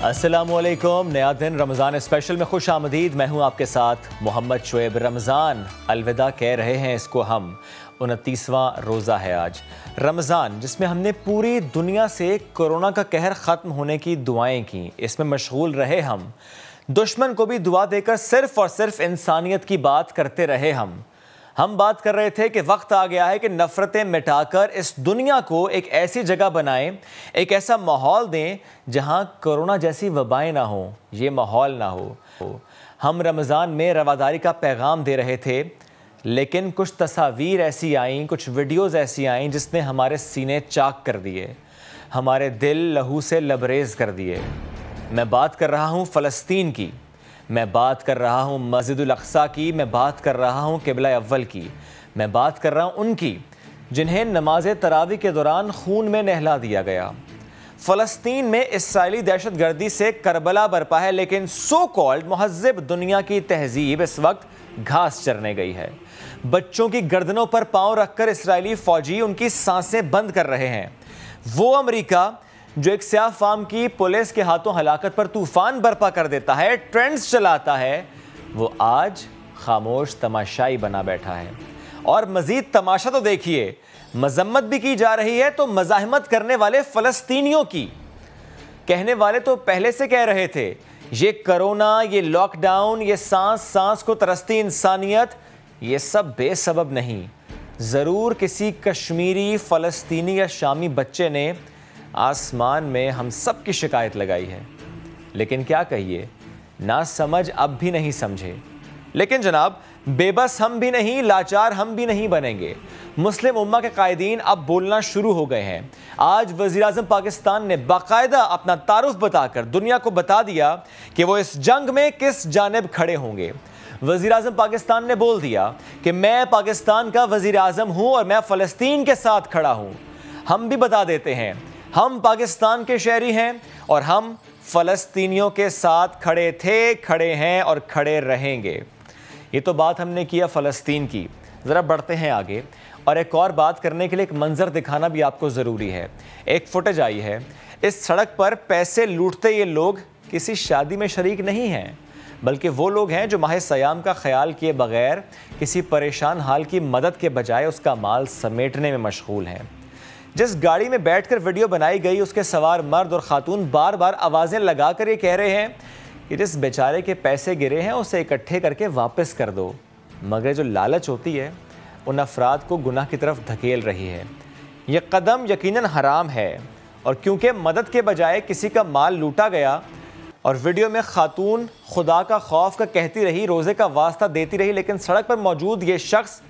अस्सलामुअलैकुम। नया दिन रमज़ान स्पेशल में खुश आमदीद। मैं हूं आपके साथ मोहम्मद शुएब। रमज़ान अलविदा कह रहे हैं इसको हम। 29वां रोज़ा है आज रमज़ान, जिसमें हमने पूरी दुनिया से कोरोना का कहर ख़त्म होने की दुआएं की। इसमें मशगूल रहे हम, दुश्मन को भी दुआ देकर सिर्फ़ और सिर्फ इंसानियत की बात करते रहे हम बात कर रहे थे कि वक्त आ गया है कि नफ़रतें मिटाकर इस दुनिया को एक ऐसी जगह बनाएं, एक ऐसा माहौल दें जहां कोरोना जैसी वबाएं ना हो, ये माहौल ना हो। हम रमज़ान में रवादारी का पैगाम दे रहे थे, लेकिन कुछ तस्वीर ऐसी आईं, कुछ वीडियोज़ ऐसी आईं जिसने हमारे सीने चाक कर दिए, हमारे दिल लहू से लबरेज़ कर दिए। मैं बात कर रहा हूँ फ़लस्तीन की, मैं बात कर रहा हूँ मस्जिदुल अक़सा की, मैं बात कर रहा हूँ क़िबला अव्वल की, मैं बात कर रहा हूँ उनकी जिन्हें नमाज तरावी के दौरान खून में नहला दिया गया। फ़लस्तीन में इस्राइली दहशतगर्दी से करबला बरपा है, लेकिन सो कॉल्ड महज़्ज़ब दुनिया की तहज़ीब इस वक्त घास चरने गई है। बच्चों की गर्दनों पर पाँव रखकर इस्राइली फ़ौजी उनकी सांसें बंद कर रहे हैं। वो अमरीका जो एक स्याह फार्म की पुलिस के हाथों हलाकत पर तूफान बर्पा कर देता है, ट्रेंड्स चलाता है, वो आज खामोश तमाशाई बना बैठा है। और मजीद तमाशा तो देखिए, मजम्मत भी की जा रही है तो मज़ाहमत करने वाले फ़लस्तीनियों की। कहने वाले तो पहले से कह रहे थे ये कोरोना, ये लॉकडाउन, ये सांस सांस को तरसती इंसानियत, ये सब बेसबब नहीं। ज़रूर किसी कश्मीरी, फ़लस्तीनी या शामी बच्चे ने आसमान में हम सब की शिकायत लगाई है। लेकिन क्या कहिए, ना समझ अब भी नहीं समझे। लेकिन जनाब, बेबस हम भी नहीं, लाचार हम भी नहीं बनेंगे। मुस्लिम उम्मा के कायदीन अब बोलना शुरू हो गए हैं। आज वज़ीर-ए-आज़म पाकिस्तान ने बाकायदा अपना तारुफ बताकर दुनिया को बता दिया कि वो इस जंग में किस जानिब खड़े होंगे। वज़ीर-ए-आज़म पाकिस्तान ने बोल दिया कि मैं पाकिस्तान का वज़ीर-ए-आज़म हूँ और मैं फ़लस्तीन के साथ खड़ा हूँ। हम भी बता देते हैं, हम पाकिस्तान के शहरी हैं और हम फ़लस्तीनियों के साथ खड़े थे, खड़े हैं और खड़े रहेंगे। ये तो बात हमने किया फ़लस्तीन की। ज़रा बढ़ते हैं आगे और एक और बात करने के लिए एक मंज़र दिखाना भी आपको ज़रूरी है। एक फुटेज आई है, इस सड़क पर पैसे लूटते ये लोग किसी शादी में शरीक नहीं हैं, बल्कि वो लोग हैं जो माह सयाम का ख्याल किए बग़ैर किसी परेशान हाल की मदद के बजाय उसका माल समेटने में मशगूल हैं। जिस गाड़ी में बैठकर वीडियो बनाई गई, उसके सवार मर्द और ख़ातून बार बार आवाज़ें लगाकर ये कह रहे हैं कि जिस बेचारे के पैसे गिरे हैं उसे इकट्ठे करके वापस कर दो। मगर जो लालच होती है उन अफराद को गुनाह की तरफ धकेल रही है। ये कदम यकीनन हराम है, और क्योंकि मदद के बजाय किसी का माल लूटा गया और वीडियो में खातून खुदा का खौफ का कहती रही, रोज़े का वास्ता देती रही, लेकिन सड़क पर मौजूद ये शख्स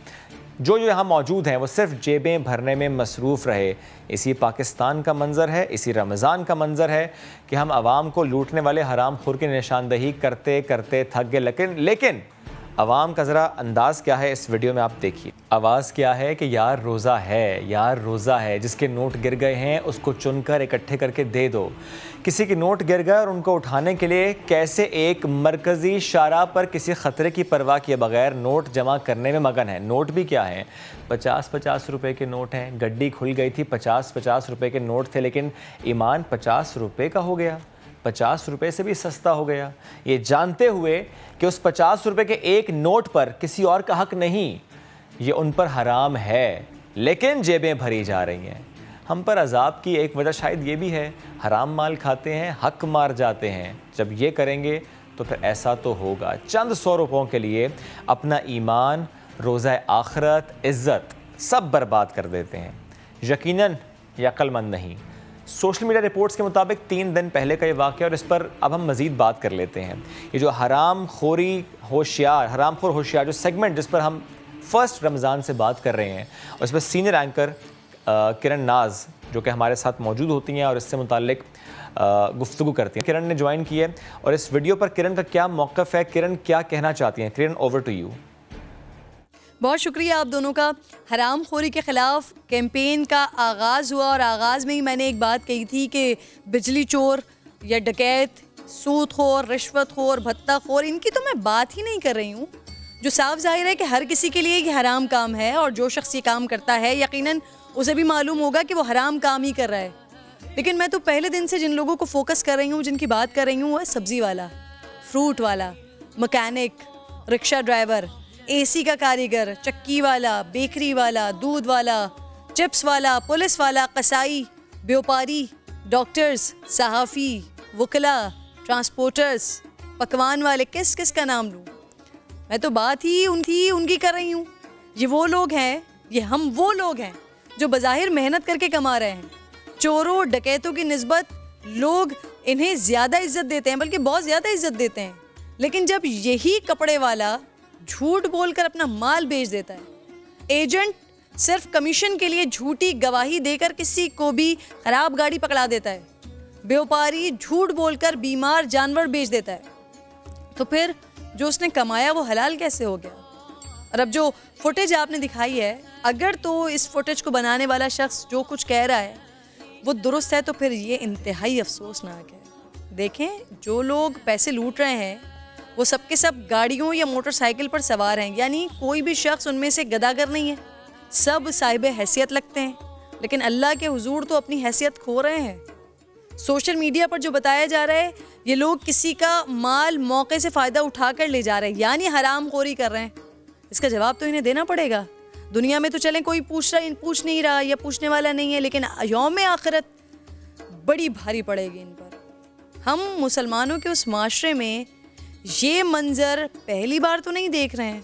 जो यहाँ मौजूद हैं वो सिर्फ जेबें भरने में मसरूफ़ रहे। इसी पाकिस्तान का मंज़र है, इसी रमज़ान का मंज़र है कि हम आवाम को लूटने वाले हराम खोर की निशानदही करते करते थक गए। लेकिन आवाम का ज़रा अंदाज़ क्या है इस वीडियो में आप देखिए। आवाज़ क्या है कि यार रोज़ा है, यार रोज़ा है। जिसके नोट गिर गए हैं उसको चुनकर इकट्ठे करके दे दो। किसी के नोट गिर गए और उनको उठाने के लिए कैसे एक मरकज़ी शारा पर किसी ख़तरे की परवाह किए बगैर नोट जमा करने में मगन है। नोट भी क्या है, 50-50 रुपये के नोट हैं। गड्डी खुल गई थी, 50-50 रुपये के नोट थे, लेकिन ईमान 50 रुपये का हो गया, 50 रुपये से भी सस्ता हो गया। ये जानते हुए कि उस 50 रुपये के एक नोट पर किसी और का हक नहीं, ये उन पर हराम है, लेकिन जेबें भरी जा रही हैं। हम पर अजाब की एक वजह शायद ये भी है, हराम माल खाते हैं, हक मार जाते हैं। जब ये करेंगे तो फिर ऐसा तो होगा। चंद 100 रुपयों के लिए अपना ईमान, रोज़ा आखिरत, इज़्ज़त सब बर्बाद कर देते हैं। यकीनन ये अक्लमंद नहीं। सोशल मीडिया रिपोर्ट्स के मुताबिक 3 दिन पहले का ये वाक़या, और इस पर अब हम मज़ीद बात कर लेते हैं। ये जो हराम खोर होशियार जो सेगमेंट जिस पर हम फ़र्स्ट रमज़ान से बात कर रहे हैं, और इस पर सीनियर एंकर किरण नाज जो कि हमारे साथ मौजूद होती हैं और इससे मुताल्लिक गुफ्तगू करती हैं, किरण ने ज्वाइन की है। और इस वीडियो पर किरण का क्या मौक़िफ़ है, किरण क्या कहना चाहती हैं? किरण, ओवर टू यू। बहुत शुक्रिया आप दोनों का। हराम खोरी के ख़िलाफ़ कैंपेन का आगाज़ हुआ और आगाज़ में ही मैंने एक बात कही थी कि बिजली चोर या डकैत, सूदखोर, रिश्वतखोर, भत्ताखोर, इनकी तो मैं बात ही नहीं कर रही हूँ। जो साफ ज़ाहिर है कि हर किसी के लिए ये हराम काम है, और जो शख्स ये काम करता है यकीनन उसे भी मालूम होगा कि वो हराम काम ही कर रहा है। लेकिन मैं तो पहले दिन से जिन लोगों को फोकस कर रही हूँ, जिनकी बात कर रही हूँ, वो है सब्जी वाला, फ्रूट वाला, मैकेनिक, रिक्शा ड्राइवर, एसी का कारीगर, चक्की वाला, बेकरी वाला, दूध वाला, चिप्स वाला, पुलिस वाला, कसाई, व्यापारी, डॉक्टर्स, सहाफ़ी, वकला, ट्रांसपोर्टर्स, पकवान वाले, किस किस का नाम लूँ? मैं तो बात ही उनकी कर रही हूँ। ये वो लोग हैं, ये हम वो लोग हैं जो बज़ाहिर मेहनत करके कमा रहे हैं। चोरों डकैतों की निस्बत लोग इन्हें ज़्यादा इज्जत देते हैं, बल्कि बहुत ज़्यादा इज्जत देते हैं। लेकिन जब यही कपड़े वाला झूठ बोलकर अपना माल बेच देता है, एजेंट सिर्फ कमीशन के लिए झूठी गवाही देकर किसी को भी खराब गाड़ी पकड़ा देता है, व्यापारी झूठ बोलकर बीमार जानवर बेच देता है, तो फिर जो उसने कमाया वो हलाल कैसे हो गया? और अब जो फुटेज आपने दिखाई है, अगर तो इस फुटेज को बनाने वाला शख्स जो कुछ कह रहा है वो दुरुस्त है, तो फिर ये इंतहाई अफसोसनाक है। देखें, जो लोग पैसे लूट रहे हैं वो सबके सब गाड़ियों या मोटरसाइकिल पर सवार हैं, यानी कोई भी शख्स उनमें से गदागर नहीं है, सब साहिब हैसियत लगते हैं। लेकिन अल्लाह के हुजूर तो अपनी हैसियत खो रहे हैं। सोशल मीडिया पर जो बताया जा रहा है, ये लोग किसी का माल मौके से फ़ायदा उठा कर ले जा रहे हैं, यानी हराम खोरी कर रहे हैं। इसका जवाब तो इन्हें देना पड़ेगा। दुनिया में तो चलें कोई पूछ नहीं रहा या पूछने वाला नहीं है, लेकिन यौम आखिरत बड़ी भारी पड़ेगी इन पर। हम मुसलमानों के उस माशरे में ये मंज़र पहली बार तो नहीं देख रहे हैं।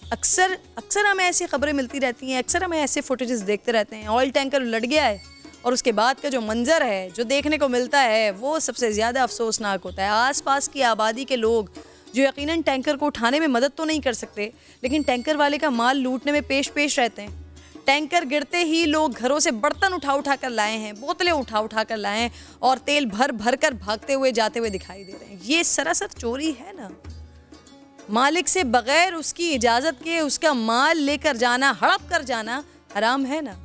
अक्सर हमें ऐसी खबरें मिलती रहती हैं, अक्सर हमें ऐसे फुटेजेस देखते रहते हैं। ऑयल टैंकर उलट गया है और उसके बाद का जो मंज़र है, जो देखने को मिलता है, वो सबसे ज़्यादा अफसोसनाक होता है। आसपास की आबादी के लोग जो यकीनन टैंकर को उठाने में मदद तो नहीं कर सकते, लेकिन टैंकर वाले का माल लूटने में पेश रहते हैं। टैंकर गिरते ही लोग घरों से बर्तन उठा कर लाए हैं, बोतलें उठा कर लाए हैं और तेल भर कर भागते हुए जाते हुए दिखाई दे रहे हैं। ये सरासर चोरी है ना। मालिक से बगैर उसकी इजाज़त के उसका माल लेकर जाना, हड़प कर जाना हराम है ना।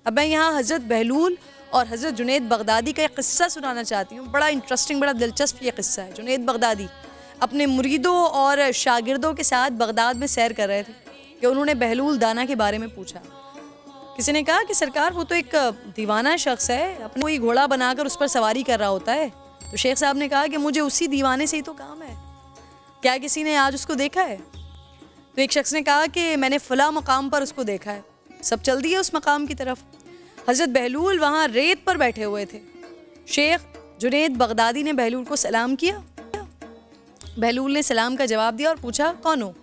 अब मैं यहाँ हज़रत बहलूल और हज़रत जुनैद बगदादी का एक किस्सा सुनाना चाहती हूँ। बड़ा इंटरेस्टिंग, बड़ा दिलचस्प ये किस्सा है। जुनैद बगदादी अपने मुरीदों और शागिर्दों के साथ बगदाद में सैर कर रहे थे कि उन्होंने बहलूल दाना के बारे में पूछा। किसी ने कहा कि सरकार, वो तो एक दीवाना शख्स है, अपना कोई घोड़ा बनाकर उस पर सवारी कर रहा होता है। तो शेख साहब ने कहा कि मुझे उसी दीवाने से ही तो काम है, क्या किसी ने आज उसको देखा है? तो एक शख्स ने कहा कि मैंने फ़ला मकाम पर उसको देखा है। सब चल दिए उस मकाम की तरफ। हज़रत बहलूल वहाँ रेत पर बैठे हुए थे। शेख जुनैद बगदादी ने बहलूल को सलाम किया। बहलूल ने सलाम का जवाब दिया और पूछा, कौन हो?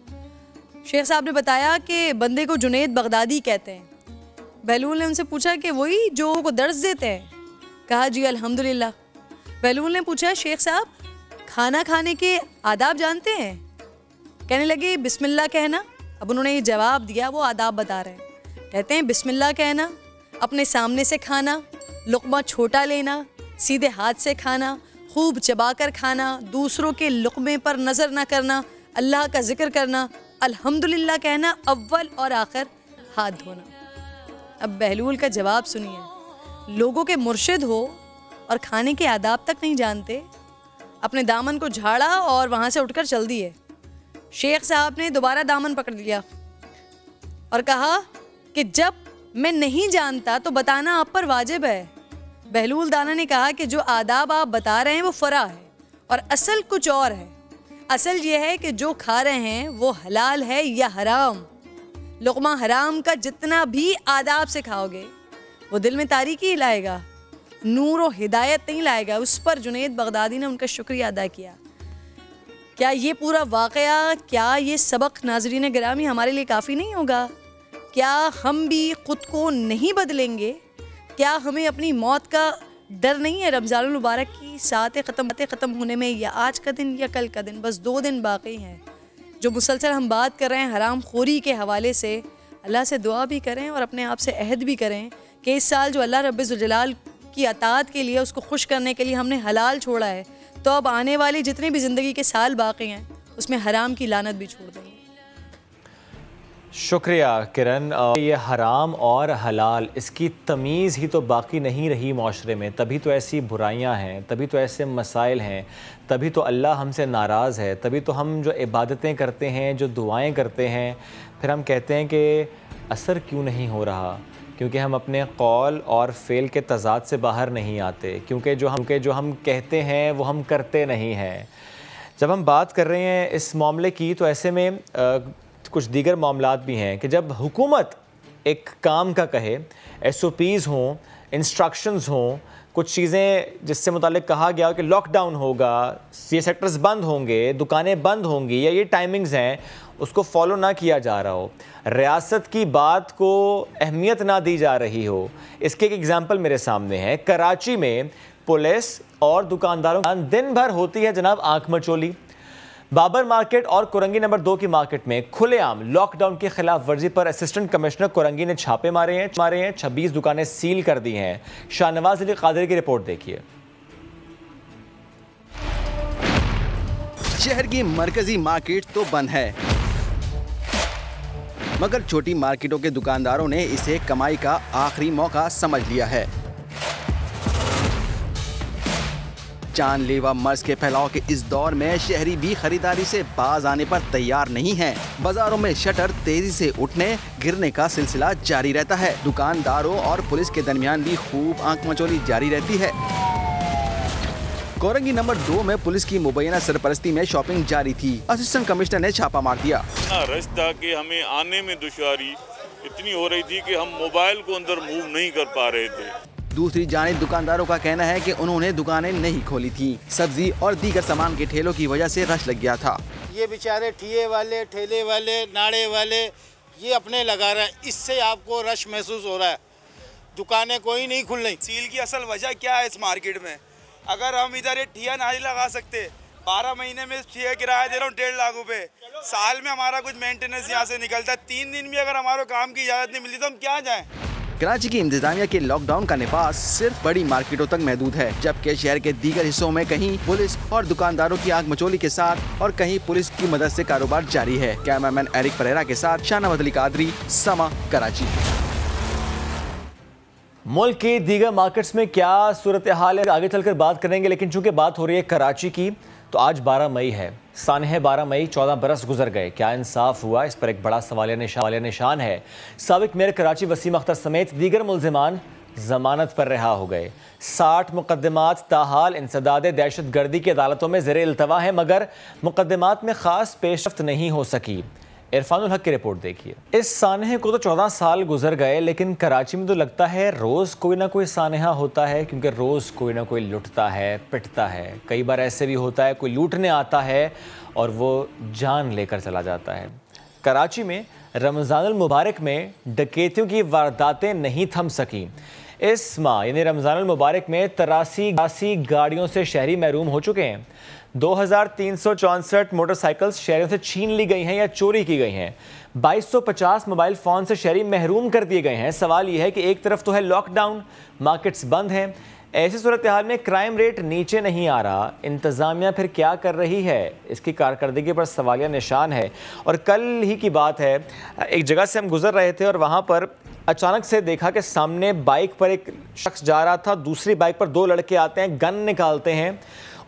शेख साहब ने बताया कि बंदे को जुनैद बगदादी कहते हैं। बहलूल ने उनसे पूछा कि वही जो को दर्ज देते हैं? कहा, जी अल्हम्दुलिल्लाह। बहलूल ने पूछा, शेख साहब खाना खाने के आदाब जानते हैं? कहने लगे, बिस्मिल्लाह कहना। अब उन्होंने ये जवाब दिया, वो आदाब बता रहे हैं। कहते हैं, बिस्मिल्लाह कहना, अपने सामने से खाना, लुक़मा छोटा लेना, सीधे हाथ से खाना, खूब चबाकर खाना, दूसरों के लुक़मे पर नज़र न करना, अल्लाह का जिक्र करना, अल्हम्दुलिल्लाह कहना, अव्वल और आखिर हाथ धोना। अब बहलूल का जवाब सुनिए। लोगों के मुर्शिद हो और खाने के आदाब तक नहीं जानते। अपने दामन को झाड़ा और वहाँ से उठकर चल दिए। शेख साहब ने दोबारा दामन पकड़ लिया और कहा कि जब मैं नहीं जानता तो बताना आप पर वाजिब है। बहलूल दाना ने कहा कि जो आदाब आप बता रहे हैं वो फ़रा है और असल कुछ और है। असल ये है कि जो खा रहे हैं वो हलाल है या हराम। लुक़मा हराम का जितना भी आदाब से खाओगे वो दिल में तारीकी ही लाएगा, नूर और हिदायत नहीं लाएगा। उस पर जुनैद बगदादी ने उनका शुक्रिया अदा किया। क्या ये पूरा वाक़या, क्या ये सबक नाज़रीन गिरामी हमारे लिए काफ़ी नहीं होगा? क्या हम भी ख़ुद को नहीं बदलेंगे? क्या हमें अपनी मौत का डर नहीं है? रमज़ानुल मुबारक की सातें ख़त्म होने में या आज का दिन या कल का दिन, बस 2 दिन बाकी हैं। जो मुसलसल हम बात कर रहे हैं हराम खोरी के हवाले से, अल्लाह से दुआ भी करें और अपने आप से अहद भी करें कि इस साल जो अल्लाह रब्बिल जलाल की अताअत के लिए, उसको खुश करने के लिए हमने हलाल छोड़ा है, तो अब आने वाले जितने भी ज़िंदगी के साल बाकी हैं उसमें हराम की लानत भी छोड़ देंगे। शुक्रिया किरण। ये हराम और हलाल, इसकी तमीज़ ही तो बाकी नहीं रही माशरे में। तभी तो ऐसी बुराइयां हैं, तभी तो ऐसे मसाइल हैं, तभी तो अल्लाह हमसे नाराज़ है, तभी तो हम जो इबादतें करते हैं, जो दुआएं करते हैं, फिर हम कहते हैं कि असर क्यों नहीं हो रहा, क्योंकि हम अपने कौल और फ़ेल के तज़ाद से बाहर नहीं आते, क्योंकि जो हम कहते हैं वो हम करते नहीं हैं। जब हम बात कर रहे हैं इस मामले की, तो ऐसे में कुछ दीगर मामलात भी हैं कि जब हुकूमत एक काम का कहे, SOPs हों, इंस्ट्रक्शंस हों, कुछ चीज़ें जिससे मुतालिक कहा गया हो कि लॉकडाउन होगा, ये सेक्टर्स बंद होंगे, दुकानें बंद होंगी, या ये टाइमिंग्स हैं, उसको फॉलो ना किया जा रहा हो, रियासत की बात को अहमियत ना दी जा रही हो। इसके एक एग्ज़ाम्पल मेरे सामने है। कराची में पुलिस और दुकानदारों दिन भर होती है जनाब आंख मचोली। बाबर मार्केट और कोरंगी नंबर 2 की मार्केट में खुलेआम लॉकडाउन की खिलाफ वर्जी पर असिस्टेंट कमिश्नर कोरंगी ने छापे मारे हैं। 26 दुकानें सील कर दी हैं। शाहनवाज अली कादरी की रिपोर्ट देखिए। शहर की मरकजी मार्केट तो बंद है, मगर छोटी मार्केटों के दुकानदारों ने इसे कमाई का आखिरी मौका समझ लिया है। जानलेवा मर्ज के फैलाव के इस दौर में शहरी भी खरीदारी से बाज आने पर तैयार नहीं हैं। बाजारों में शटर तेजी से उठने गिरने का सिलसिला जारी रहता है। दुकानदारों और पुलिस के दरमियान भी खूब आंख मचोली जारी रहती है। कोरंगी नंबर 2 में पुलिस की मुबैना सरपरस्ती में शॉपिंग जारी थी। असिस्टेंट कमिश्नर ने छापा मार दिया। रश था कि हमें आने में दुश्वारी इतनी हो रही थी कि हम मोबाइल को अंदर मूव नहीं कर पा रहे थे। दूसरी जानिब दुकानदारों का कहना है कि उन्होंने दुकानें नहीं खोली थी। सब्जी और दीगर सामान के ठेलों की वजह से रश लग गया था। ये बेचारे ठिये वाले, ठेले वाले, नाड़े वाले ये अपने लगा रहे हैं, इससे आपको रश महसूस हो रहा है। दुकानें कोई नहीं खुल रही। सील की असल वजह क्या है इस मार्केट में? अगर हम इधर एक ठिया नहीं लगा सकते, 12 महीने में ठिया किराया दे रहा हूँ 1.5 लाख रुपए, साल में हमारा कुछ मेंटेनेंस यहाँ से निकलता है। 3 दिन भी अगर हमारे काम की इजाज़त नहीं मिलती तो हम क्या जाएं? कराची की इंतजामिया के लॉकडाउन का नफाज सिर्फ बड़ी मार्केटों तक महदूद है, जबकि शहर के दीगर हिस्सों में कहीं पुलिस और दुकानदारों की आंख मचोली के साथ और कहीं पुलिस की मदद से कारोबार जारी है। कैमरामैन एरिक परेरा के साथ शाहनवाज अली कादरी, समा, कराची। मुल्क के दीगर मार्केट्स में क्या सूरत हाल है आगे चलकर बात करेंगे, लेकिन चूंकि बात हो रही है कराची की, तो आज 12 मई है। सानह 12 मई, 14 बरस गुजर गए। क्या इंसाफ हुआ? इस पर एक बड़ा सवालिया निशान है। साबिक मेयर कराची वसीम अख्तर समेत दीगर मुल्जिमान जमानत पर रिहा हो गए। 60 मुकदमात ताहाल इंसदाद दहशत गर्दी की अदालतों में ज़ेर इल्तवा है, मगर मुकदमात में ख़ास पेशरफ्त नहीं हो सकी। इरफानुल हक की रिपोर्ट देखिए। इस सानहे को तो 14 साल गुजर गए, लेकिन कराची में तो लगता है रोज़ कोई ना कोई सानहा होता है, क्योंकि रोज़ कोई ना कोई लुटता है, पिटता है। कई बार ऐसे भी होता है कोई लूटने आता है और वो जान लेकर चला जाता है। कराची में रमज़ानुल मुबारक में डकैतियों की वारदातें नहीं थम सकी। इस माह यानी रमज़ानुल मुबारक में 83 गाड़ियों से शहरी महरूम हो चुके हैं। 2364 मोटरसाइकिल्स शहरों से छीन ली गई हैं या चोरी की गई हैं। 2250 मोबाइल फ़ोन से शहरी महरूम कर दिए गए हैं। सवाल यह है कि एक तरफ तो है लॉकडाउन, मार्केट्स बंद हैं, ऐसी सूरत हाल में क्राइम रेट नीचे नहीं आ रहा। इंतज़ामिया फिर क्या कर रही है? इसकी कारकर्दगी पर सवालिया निशान है। और कल ही की बात है, एक जगह से हम गुजर रहे थे और वहाँ पर अचानक से देखा कि सामने बाइक पर एक शख्स जा रहा था, दूसरी बाइक पर 2 लड़के आते हैं, गन निकालते हैं,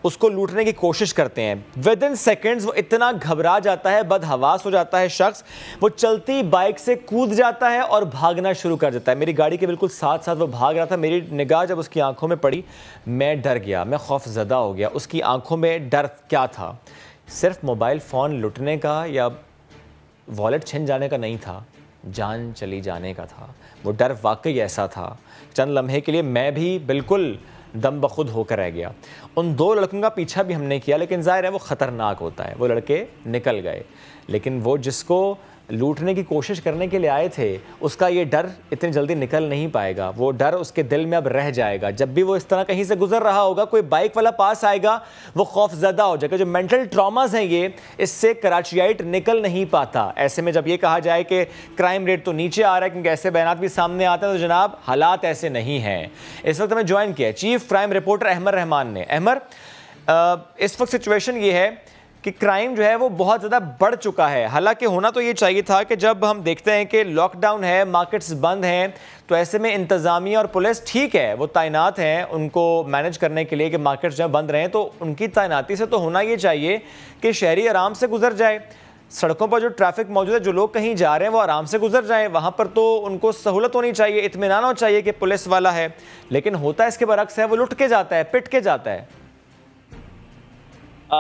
उसको लूटने की कोशिश करते हैं। विद इन सेकेंड्स वो इतना घबरा जाता है, बदहवास हो जाता है शख्स, वो चलती बाइक से कूद जाता है और भागना शुरू कर देता है। मेरी गाड़ी के बिल्कुल साथ साथ वो भाग रहा था। मेरी निगाह जब उसकी आंखों में पड़ी, मैं डर गया, मैं खौफजदा हो गया। उसकी आंखों में डर क्या था? सिर्फ मोबाइल फ़ोन लुटने का या वॉलेट छिन जाने का नहीं था, जान चली जाने का था। वो डर वाकई ऐसा था, चंद लम्हे के लिए मैं भी बिल्कुल दम बखुद होकर रह गया। उन 2 लड़कों का पीछा भी हमने किया, लेकिन ज़ाहिर है वो ख़तरनाक होता है। वो लड़के निकल गए, लेकिन वो जिसको लूटने की कोशिश करने के लिए आए थे, उसका ये डर इतनी जल्दी निकल नहीं पाएगा। वो डर उसके दिल में अब रह जाएगा। जब भी वो इस तरह कहीं से गुजर रहा होगा, कोई बाइक वाला पास आएगा, वो खौफजदा हो जाएगा। जो मेंटल ट्रॉमास हैं ये, इससे कराचियाइट निकल नहीं पाता। ऐसे में जब ये कहा जाए कि क्राइम रेट तो नीचे आ रहा है, क्योंकि ऐसे बयानात भी सामने आते हैं, तो जनाब हालात ऐसे नहीं हैं। इस वक्त हमें ज्वाइन किया chief crime reporter Ahmar Rahman ने। अहमर, इस वक्त सिचुएशन ये है कि क्राइम जो है वो बहुत ज़्यादा बढ़ चुका है। हालांकि होना तो ये चाहिए था कि जब हम देखते हैं कि लॉकडाउन है, मार्केट्स बंद हैं, तो ऐसे में इंतज़ामिया और पुलिस ठीक है, वो तैनात हैं उनको मैनेज करने के लिए कि मार्केट्स जो बंद रहें, तो उनकी तैनाती से तो होना ये चाहिए कि शहरी आराम से गुजर जाए। सड़कों पर जो ट्रैफिक मौजूद है, जो लोग कहीं जा रहे हैं वो आराम से गुजर जाएं, वहां पर तो उनको सहूलत होनी चाहिए, इत्मीनान होना चाहिए कि पुलिस वाला है। लेकिन होता है इसके बरक्स है, वो लुट के जाता है, पिट के जाता है।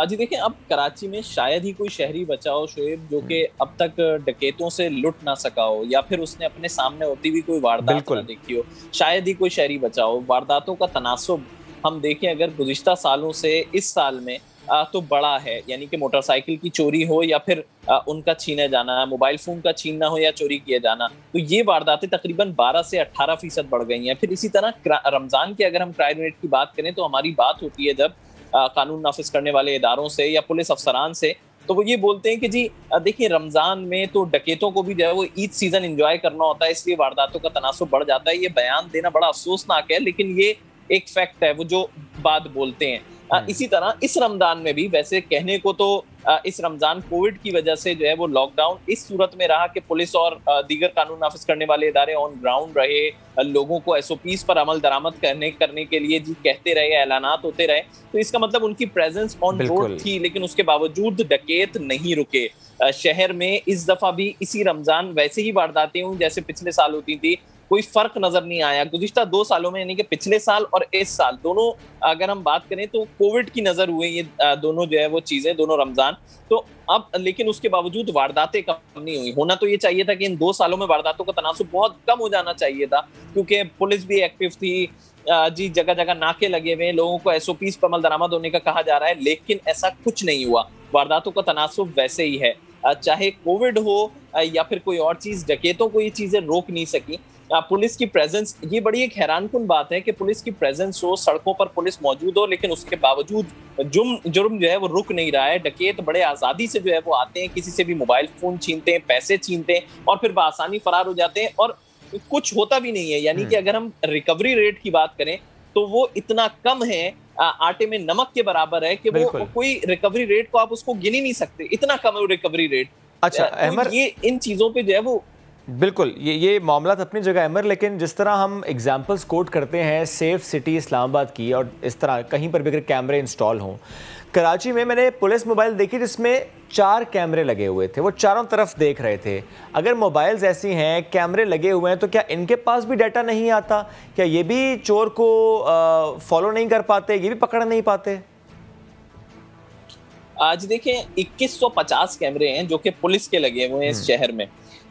जी देखें, अब कराची में शायद ही कोई शहरी बचा हो शोएब जो कि अब तक डकैतों से लुट ना सका हो, या फिर उसने अपने सामने होती हुई कोई वारदात ना देखी हो। शायद ही कोई शहरी बचा हो। वारदातों का तनासुब हम देखें अगर गुज़िश्ता सालों से इस साल में तो बड़ा है, यानी कि मोटरसाइकिल की चोरी हो या फिर उनका छीने जाना, मोबाइल फोन का छीनना हो या चोरी किया जाना, तो ये वारदातें तकरीबन 12 से 18% बढ़ गई हैं। फिर इसी तरह रमज़ान के अगर हम क्राइम रेट की बात करें तो हमारी बात होती है जब कानून नाफिज करने वाले इदारों से या पुलिस अफसरान से, तो वो ये बोलते हैं कि जी देखिए रमज़ान में तो डकैतों को भी जो है वो ईद सीज़न एंजॉय करना होता है, इसलिए वारदातों का तनासुब बढ़ जाता है। ये बयान देना बड़ा अफसोसनाक है, लेकिन ये एक फैक्ट है, वो जो बात बोलते हैं। इसी तरह इस रमजान में भी वैसे कहने को तो इस रमजान कोविड की वजह से जो है वो लॉकडाउन इस सूरत में रहा कि पुलिस और दीगर कानून नाफिज करने वाले इदारे ऑन ग्राउंड रहे, लोगों को SOPs पर अमल दरामद करने के लिए जी कहते रहे, ऐलानात होते रहे, तो इसका मतलब उनकी प्रेजेंस ऑन रोड थी। लेकिन उसके बावजूद डकैत नहीं रुके। शहर में इस दफा भी इसी रमजान वैसे ही वारदातें हुई जैसे पिछले साल होती थी, कोई फर्क नजर नहीं आया गुज़िश्ता 2 सालों में, यानी कि पिछले साल और इस साल दोनों अगर हम बात करें तो कोविड की नजर हुए ये दोनों जो है वो चीजें, दोनों रमजान। तो अब लेकिन उसके बावजूद वारदातें कम नहीं हुई। होना तो ये चाहिए था कि इन 2 सालों में वारदातों का तनासुब बहुत कम हो जाना चाहिए था, क्योंकि पुलिस भी एक्टिव थी जी, जगह जगह नाके लगे हुए, लोगों को SOPs पर अमल दरामद होने का कहा जा रहा है, लेकिन ऐसा कुछ नहीं हुआ। वारदातों का तनासुब वैसे ही है, चाहे कोविड हो या फिर कोई और चीज, डकैतों को ये चीजें रोक नहीं सकी। पुलिस की प्रेजेंस, ये बड़ी एक हैरानकुन बात है कि पुलिस की प्रेजेंस हो, सड़कों पर पुलिस मौजूद हो, लेकिन उसके बावजूद जुर्म जो है वो रुक नहीं रहा है। डकैत बड़े आजादी से जो है वो आते हैं, किसी से भी मोबाइल फोन छीनते हैं, पैसे छीनते हैं और फिर बासानी फरार हो जाते हैं और कुछ होता भी नहीं है। यानी कि अगर हम रिकवरी रेट की बात करें तो वो इतना कम है, आटे में नमक के बराबर है कि वो कोई रिकवरी रेट को आप उसको गिन ही नहीं सकते, इतना कम है रिकवरी रेट। अच्छा अहमर, ये इन चीजों पे जो है वो बिल्कुल ये मामला अपनी जगह अमर, लेकिन जिस तरह हम एग्जांपल्स कोट करते हैं सेफ सिटी इस्लामाबाद की, और इस तरह कहीं पर भी अगर कैमरे इंस्टॉल हों, कराची में मैंने पुलिस मोबाइल देखी जिसमें 4 कैमरे लगे हुए थे, वो चारों तरफ देख रहे थे। अगर मोबाइल्स ऐसी हैं, कैमरे लगे हुए हैं, तो क्या इनके पास भी डाटा नहीं आता? क्या ये भी चोर को फॉलो नहीं कर पाते, ये भी पकड़ नहीं पाते? आज देखें 2150 कैमरे हैं जो कि पुलिस के लगे हुए हैं इस शहर में।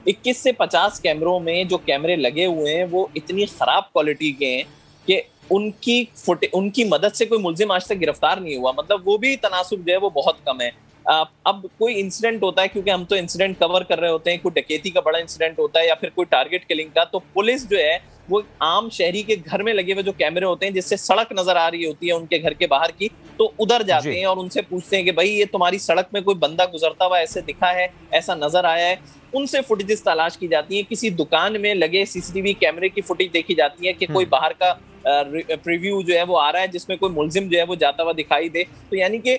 21 से 50 कैमरों में जो कैमरे लगे हुए हैं वो इतनी खराब क्वालिटी के हैं कि उनकी मदद से कोई मुल्जिम आज तक गिरफ्तार नहीं हुआ। मतलब वो भी तनासुब जो है वो बहुत कम है। अब कोई इंसिडेंट होता है, क्योंकि हम तो इंसिडेंट कवर कर रहे होते हैं, कोई डकैती का बड़ा इंसिडेंट होता है या फिर कोई टारगेट किलिंग का, तो पुलिस जो है वो आम शहरी के घर में लगे हुए जो कैमरे होते हैं जिससे सड़क नजर आ रही होती है उनके घर के बाहर की, तो उधर जाते हैं और उनसे पूछते हैं कि भाई ये तुम्हारी सड़क में कोई बंदा गुजरता हुआ ऐसे दिखा है, ऐसा नजर आया है। उनसे फुटेजेस तलाश की जाती है। किसी दुकान में लगे CCTV कैमरे की फुटेज देखी जाती है कि कोई बाहर का प्रीव्यू जो है वो आ रहा है जिसमें कोई मुल्जिम जो है वो जाता हुआ दिखाई दे। तो यानी कि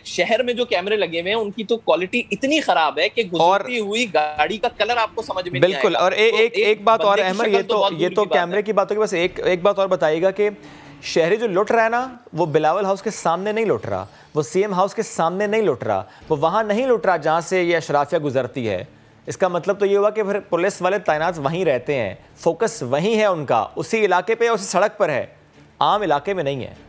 शहर में जो कैमरे लगे हुए हैं उनकी तो क्वालिटी इतनी खराब है कि गुजरती हुई गाड़ी का कलर आपको समझ में नहीं आएगा। बिल्कुल। और एक बात और अहमर, ये तो कैमरे की बात होगी, बस एक बात और बताइएगा कि शहरी जो लुट रहा है ना, वो बिलावल हाउस के सामने नहीं लुट रहा, वो CM हाउस के सामने नहीं लुट रहा, वो वहां नहीं लुट रहा जहां से ये अशराफिया गुजरती है। इसका मतलब तो ये हुआ कि फिर पुलिस वाले तैनात वहीं रहते हैं, फोकस वहीं है उनका, उसी इलाके पे, उसी सड़क पर है, आम इलाके में नहीं है।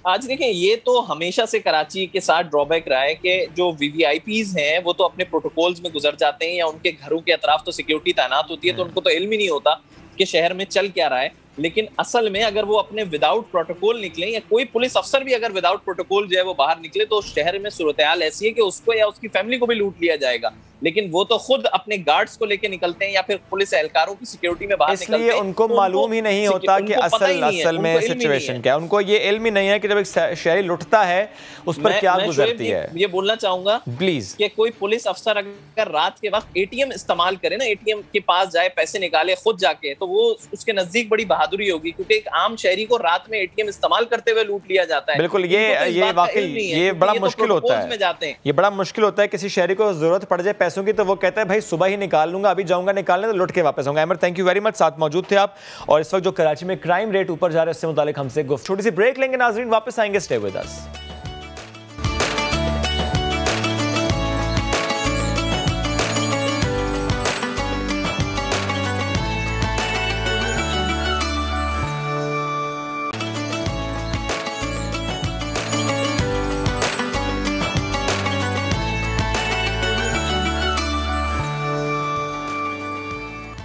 आज देखें, ये तो हमेशा से कराची के साथ ड्रॉबैक रहा है कि जो VVIPs हैं वो तो अपने प्रोटोकॉल्स में गुजर जाते हैं या उनके घरों के अतराफ तो सिक्योरिटी तैनात होती है, तो उनको तो इल्म ही नहीं होता कि शहर में चल क्या रहा है। लेकिन असल में अगर वो अपने विदाउट प्रोटोकॉल निकले या कोई पुलिस अफसर भी अगर विदाउट प्रोटोकॉल जो है वो बाहर निकले, तो शहर में सूरत हाल ऐसी है कि उसको या उसकी फैमिली को भी लूट लिया जाएगा। लेकिन वो तो खुद अपने गार्ड्स को लेके निकलते हैं या फिर पुलिस एहलकारों की सिक्योरिटी में बाहर निकलते हैं, इसलिए उनको मालूम ही नहीं होता कि असल में सिचुएशन क्या है। उनको ये इल्म ही नहीं है कि जब एक शहरी लुटता है उस पर क्या गुजरती है। ये बोलना चाहूंगा प्लीज कि कोई पुलिस अफसर अगर रात के वक्त ATM इस्तेमाल करे ना, ATM के पास जाए, पैसे निकाले खुद जाके, तो वो उसके नजदीक बड़ी बहादुरी होगी, क्योंकि एक आम शहरी को रात में ATM इस्तेमाल करते हुए लूट लिया जाता है। बिल्कुल, ये वाकई ये बड़ा मुश्किल होता है। ये बड़ा मुश्किल होता है, किसी शहरी को जरूरत पड़ जाए पैसों की तो वो कहता है भाई सुबह ही निकाल लूंगा, अभी जाऊंगा निकालने तो लुट के वापस आऊंगा। Ahmar, thank you very much, साथ मौजूद थे आप। और इस वक्त जो कराची में क्राइम रेट ऊपर जा रहा है उससे मुतालिक हमसे गुफ्तगू। छोटी सी ब्रेक लेंगे नाजरीन, वापस आएंगे, stay with us.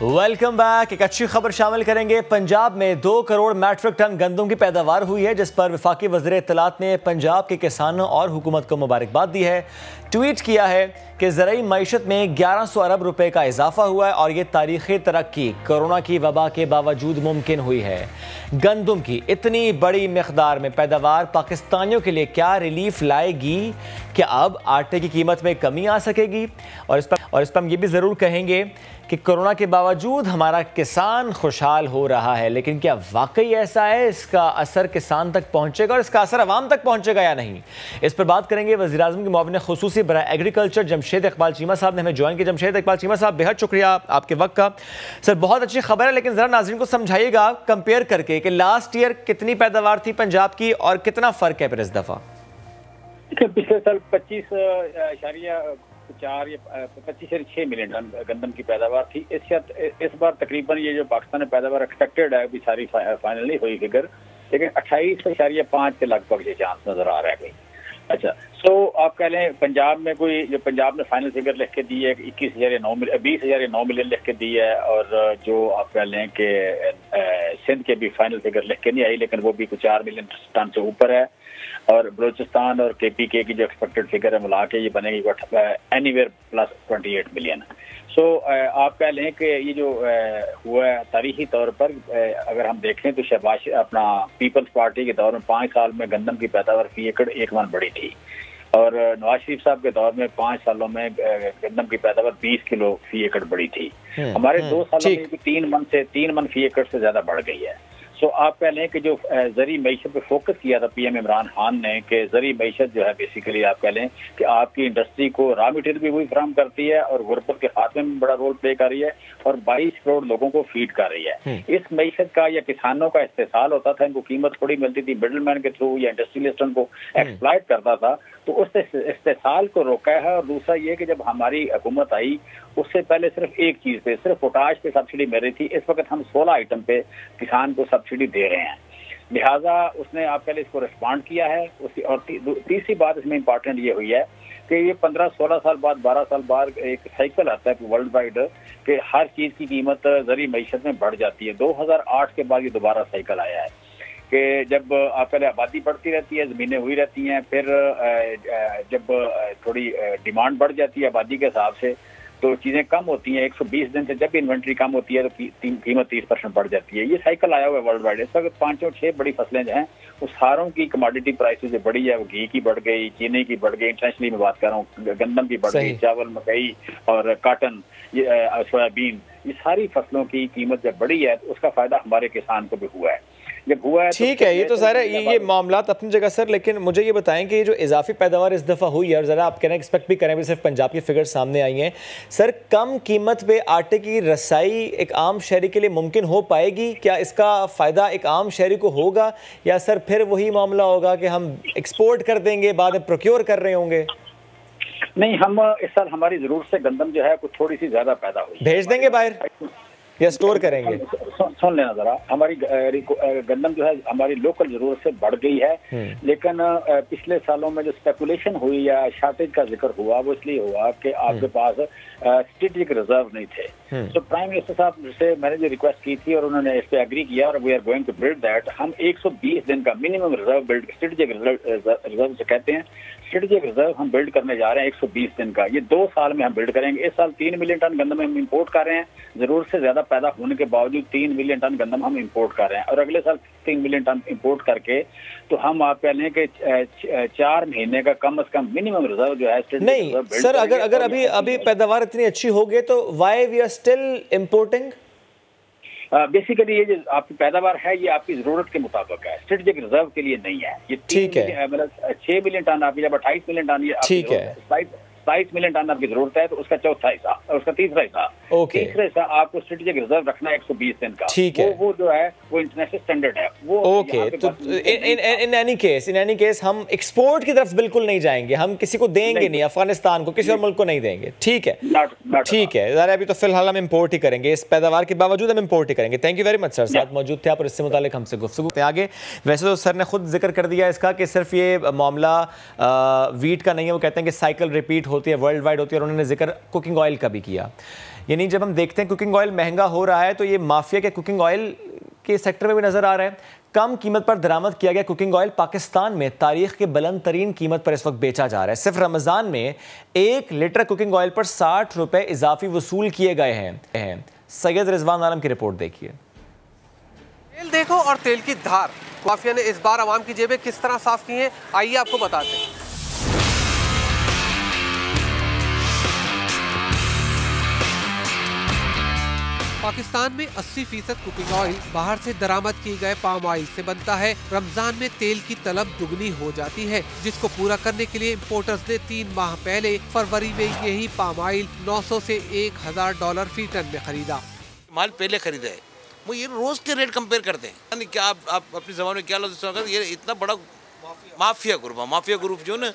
Welcome back. एक अच्छी खबर शामिल करेंगे। पंजाब में 2 करोड़ मैट्रिक टन गंदम की पैदावार हुई है, जिस पर वफाकी वज़ीर इत्तलात ने पंजाब के किसानों और हुकूमत को मुबारकबाद दी है। ट्वीट किया है कि ज़राई मईशत में 1100 अरब रुपए का इजाफा हुआ है और ये तारीख़ी तरक्की कोरोना की वबा के बावजूद मुमकिन हुई है। गंदम की इतनी बड़ी मिक़दार में पैदावार पाकिस्तानियों के लिए क्या रिलीफ लाएगी? क्या अब आटे की कीमत में कमी आ सकेगी? और इस पर हम ये भी ज़रूर कहेंगे कि कोरोना के बावजूद हमारा किसान खुशहाल हो रहा है, लेकिन क्या वाकई ऐसा है? इसका असर किसान तक पहुंचेगा और इसका असर अवाम तक पहुंचेगा या नहीं? इस पर बात करेंगे। वज़ीर-ए-आज़म के मुआविन खुसूसी बराए एग्रीकल्चर जमशेद इकबाल चीमा साहब ने हमें ज्वाइन किया। जमशेद इकबाल चीमा साहब, बेहद शुक्रिया आपके वक्त का। सर, बहुत अच्छी खबर है, लेकिन ज़रा नाज़रीन को समझाइएगा कंपेयर करके कि लास्ट ईयर कितनी पैदावार थी पंजाब की और कितना फ़र्क है फिर इस दफ़ा? पिछले साल 25.4 या 25.6 मिलियन टन गंदम की पैदावार थी। इस बार तकरीबन ये जो पाकिस्तान में पैदावार एक्सपेक्टेड है, अभी सारी फाइनल नहीं हुई फिगर, लेकिन 28.5 के लगभग ये चांस नजर आ रहा है। अच्छा, सो आप कह लें पंजाब में कोई, जो पंजाब ने फाइनल फिगर लिख के दी है 20,009 मिलियन लिख के दी है, और जो आप कह लें कि सिंध के भी फाइनल फिगर लिख के नहीं आई, लेकिन वो भी कुछ 4 मिलियन टन से ऊपर है। और बलूचिस्तान और KPK की जो एक्सपेक्टेड फिगर है मिला के ये बनेगी एनीवेयर प्लस 28 मिलियन। सो आप कह लें कि ये जो हुआ है तारीखी तौर पर, अगर हम देखें तो शहबाज अपना पीपल्स पार्टी के दौर में 5 साल में गंदम की पैदावार फी एकड़ 1 मन बढ़ी थी, और नवाज शरीफ साहब के दौर में 5 सालों में गंदम की पैदावार 20 किलो फी एकड़ बढ़ी थी। हमारे 2 सालों में 3 मन फी एकड़ से ज्यादा बढ़ गई है। सो आप कह लें कि जो ज़री मईशत पे फोकस किया था PM इमरान खान ने, कि ज़री मईशत जो है बेसिकली आप कह लें कि आपकी इंडस्ट्री को रॉ मटेरियल भी वही फराहम करती है और गुर्बत के खात्मे में बड़ा रोल प्ले कर रही है और 22 करोड़ लोगों को फीड कर रही है। इस मईशत का या किसानों का इस्तेसाल होता था, इनको कीमत थोड़ी मिलती थी मिडलमैन के थ्रू या इंडस्ट्रियलिस्ट को एक्सप्लॉइट करता था, तो उस इस्तेसाल को रोका है। और दूसरा ये कि जब हमारी हुकूमत आई उससे पहले सिर्फ एक चीज पे, सिर्फ पोटाश पे सब्सिडी मिल रही थी। इस वक्त हम 16 आइटम पे किसान को सब्सिडी दे रहे हैं, लिहाजा उसने आप पहले इसको रिस्पॉन्ड किया है। और तीसरी बात इसमें इंपॉर्टेंट ये हुई है कि ये 15-16 साल बाद 12 साल बाद एक साइकिल आता है वर्ल्ड वाइड कि हर चीज की कीमत ज़री मईशत में बढ़ जाती है। 2008 के बाद ये दोबारा साइकिल आया है कि जब आप पहले आबादी बढ़ती रहती है, ज़मीनें हुई रहती हैं, फिर जब थोड़ी डिमांड बढ़ जाती है आबादी के हिसाब से तो चीज़ें कम होती हैं। 120 दिन से जब भी इन्वेंट्री कम होती है तो कीमत 30% बढ़ जाती है। ये साइकिल आया हुआ है वर्ल्ड वाइड। इस वक्त 5 और 6 बड़ी फसलें जो हैं उस सारों की कमोडिटी प्राइसेस जो बढ़ी है, वो घी की बढ़ गई, चीनी की बढ़ गई, इंटरनेशनली मैं बात कर रहा हूँ, गंदम की बढ़ गई, चावल, मकई और कॉटन, सोयाबीन, ये सारी फसलों की कीमत जब बढ़ी है तो उसका फायदा हमारे किसान को भी हुआ है। जब हुआ है ठीक है, ये तो सारा ये मामलात अपनी जगह सर, लेकिन मुझे ये बताएं कि ये जो इजाफी पैदावार इस दफ़ा हुई है, और ज़रा आप कहना एक्सपेक्ट भी करें, भी सिर्फ पंजाब की फिगर सामने आई हैं सर, कम कीमत पे आटे की रसाई एक आम शहरी के लिए मुमकिन हो पाएगी? क्या इसका फ़ायदा एक आम शहरी को होगा, या सर फिर वही मामला होगा कि हम एक्सपोर्ट कर देंगे, बाद में प्रोक्योर कर रहे होंगे? नहीं, हम इस साल हमारी ज़रूरत से गंदम जो है कुछ थोड़ी सी ज़्यादा पैदा हुई, भेज देंगे बाहर या स्टोर करेंगे? सुन लेना जरा, हमारी गंदम जो है हमारी लोकल जरूरत से बढ़ गई है, लेकिन पिछले सालों में जो स्पेकुलेशन हुई या शॉर्टेज का जिक्र हुआ वो इसलिए हुआ कि आपके पास स्ट्रेटेजिक रिजर्व नहीं थे। तो प्राइम मिनिस्टर साहब से मैंने जो रिक्वेस्ट की थी और उन्होंने इस पे एग्री किया और we are going to build that. हम 120 दिन का minimum reserve build, strategic reserve से कहते हैं, स्ट्रेटेजिक रिजर्व हम बिल्ड करने जा रहे हैं 120 दिन का। ये 2 साल में हम बिल्ड करेंगे। इस साल 3 मिलियन टन गंदम हम इंपोर्ट कर रहे हैं, जरूरत से ज्यादा पैदा होने के बावजूद 3 मिलियन टन गंदम हम इंपोर्ट कर रहे हैं, और अगले साल 3 मिलियन टन इंपोर्ट करके तो हम आप कह लें कि 4 महीने का कम से कम मिनिमम रिजर्व जो है नहीं सर। अगर अभी पैदावार इतनी अच्छी हो गई तो why we are still importing? Basically ये जो आपकी पैदावार है ये आपकी जरूरत के मुताबिक है, स्ट्रेटेजिक रिजर्व के लिए नहीं है। ये ठीक है, मतलब 6 मिलियन टन आपकी जब 28 मिलियन टन ये ठीक है, 27 मिलियन टन आपकी जरूरत है तो उसका चौथा हिस्सा, उसका तीसरा हिस्सा, तीसरा हिस्सा आपको स्ट्रेटेजिक रिजर्व रखना है 120 दिन का। ठीक है, वो जो है वो इंटरनेशनल स्टैंडर्ड है वो। ओके, तो इन एनी केस हम एक्सपोर्ट की तरफ बिल्कुल नहीं जाएंगे, हम किसी को देंगे नहीं, अफगानिस्तान को, किसी और मुल्क को नहीं देंगे। ठीक है, ठीक है, ज़रा अभी तो फिलहाल हम इंपोर्ट ही करेंगे, इस पैदावार के बावजूद हम इंपोर्ट ही करेंगे। Thank you very much sir, साथ मौजूद थे आप और इससे मुतालिक हमसे गुफ्तगू आगे। वैसे तो सर ने खुद जिक्र कर दिया इसका कि सिर्फ ये मामला वीट का नहीं है, वो कहते हैं कि साइकिल रिपीट होती है, वर्ल्ड वाइड होती है, और उन्होंने जिक्र कुकिंग ऑयल का भी किया। यानी जब हम देखते हैं कुकिंग ऑयल महंगा हो रहा है तो ये माफिया के कुकिंग ऑयल के सेक्टर में भी नजर आ रहा है। कम कीमत पर दरामद किया गया कुकिंग ऑयल पाकिस्तान में तारीख के बुलंद तरीन कीमत पर इस वक्त बेचा जा रहा है। सिर्फ रमज़ान में 1 लीटर कुकिंग ऑयल पर 60 रुपए इजाफी वसूल किए गए हैं। सैयद रिजवान आलम की रिपोर्ट देखिए। तेल देखो और तेल की धार, माफिया ने इस बार आवाम की जेबें किस तरह साफ की हैं, आइए आपको बताते हैं। पाकिस्तान में 80% कुकिंग ऑयल बाहर से दरामद किए गए पाम ऑयल से बनता है। रमजान में तेल की तलब दुगनी हो जाती है, जिसको पूरा करने के लिए इम्पोर्टर्स ने 3 माह पहले फरवरी में यही पाम ऑयल 900 से $1000 फी टन में खरीदा। माल पहले खरीदा है, वो ये रोज के रेट कंपेयर करते हैं। क्या आप अपनी जबान में क्या लफ्ज़ इस्तेमाल करते हैं? ये इतना बड़ा माफिया ग्रुप जो ना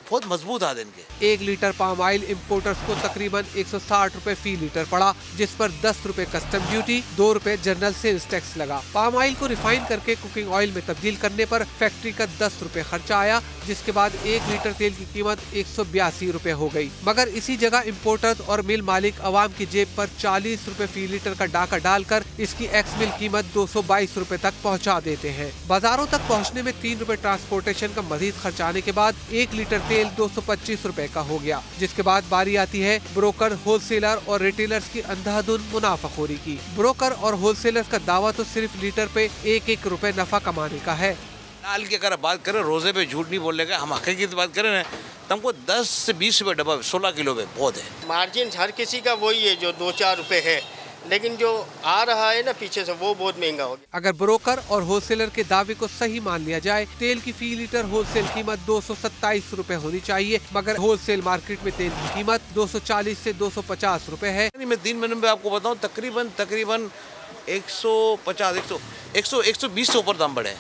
बहुत मजबूत आदत इनके। 1 लीटर पाम ऑयल इम्पोर्टर्स को तकरीबन 160 रुपए फी लीटर पड़ा, जिस पर 10 रुपए कस्टम ड्यूटी, 2 रुपए जनरल सेल्स टैक्स लगा। पाम ऑयल को रिफाइन करके कुकिंग ऑयल में तब्दील करने पर फैक्ट्री का 10 रुपए खर्चा आया, जिसके बाद 1 लीटर तेल की कीमत 182 रुपए हो गई। मगर इसी जगह इम्पोर्टर्स और मिल मालिक अवाम की जेब पर 40 रुपए फी लीटर का डाका डालकर इसकी एक्स मिल कीमत 222 रुपए तक पहुँचा देते हैं। बाजारों तक पहुँचने में 3 रुपए ट्रांसपोर्टेशन का मजीद खर्च आने के बाद 1 लीटर तेल 225 रुपए का हो गया। जिसके बाद बारी आती है ब्रोकर, होलसेलर और रिटेलर्स की अंधाधुन मुनाफाखोरी की। ब्रोकर और होलसेलर्स का दावा तो सिर्फ लीटर पे 1-1 रुपए नफा कमाने का है। नाल की अगर बात करें, रोजे पे झूठ नहीं बोलने का, हम हकीकत बात करें ना, तो हमको 10 से 20 रुपए डब्बा 16 किलो में बहुत है। मार्जिन हर किसी का वही है जो 2-4 रुपए है, लेकिन जो आ रहा है ना पीछे से वो बहुत महंगा हो गया। अगर ब्रोकर और होलसेलर के दावे को सही मान लिया जाए, तेल की फी लीटर होलसेल कीमत 227 रुपए होनी चाहिए, मगर होलसेल मार्केट में तेल की कीमत 240 से 250 रुपए है। मैं 3 महीने में आपको बताऊं, तकरीबन 120 से ऊपर दाम बढ़े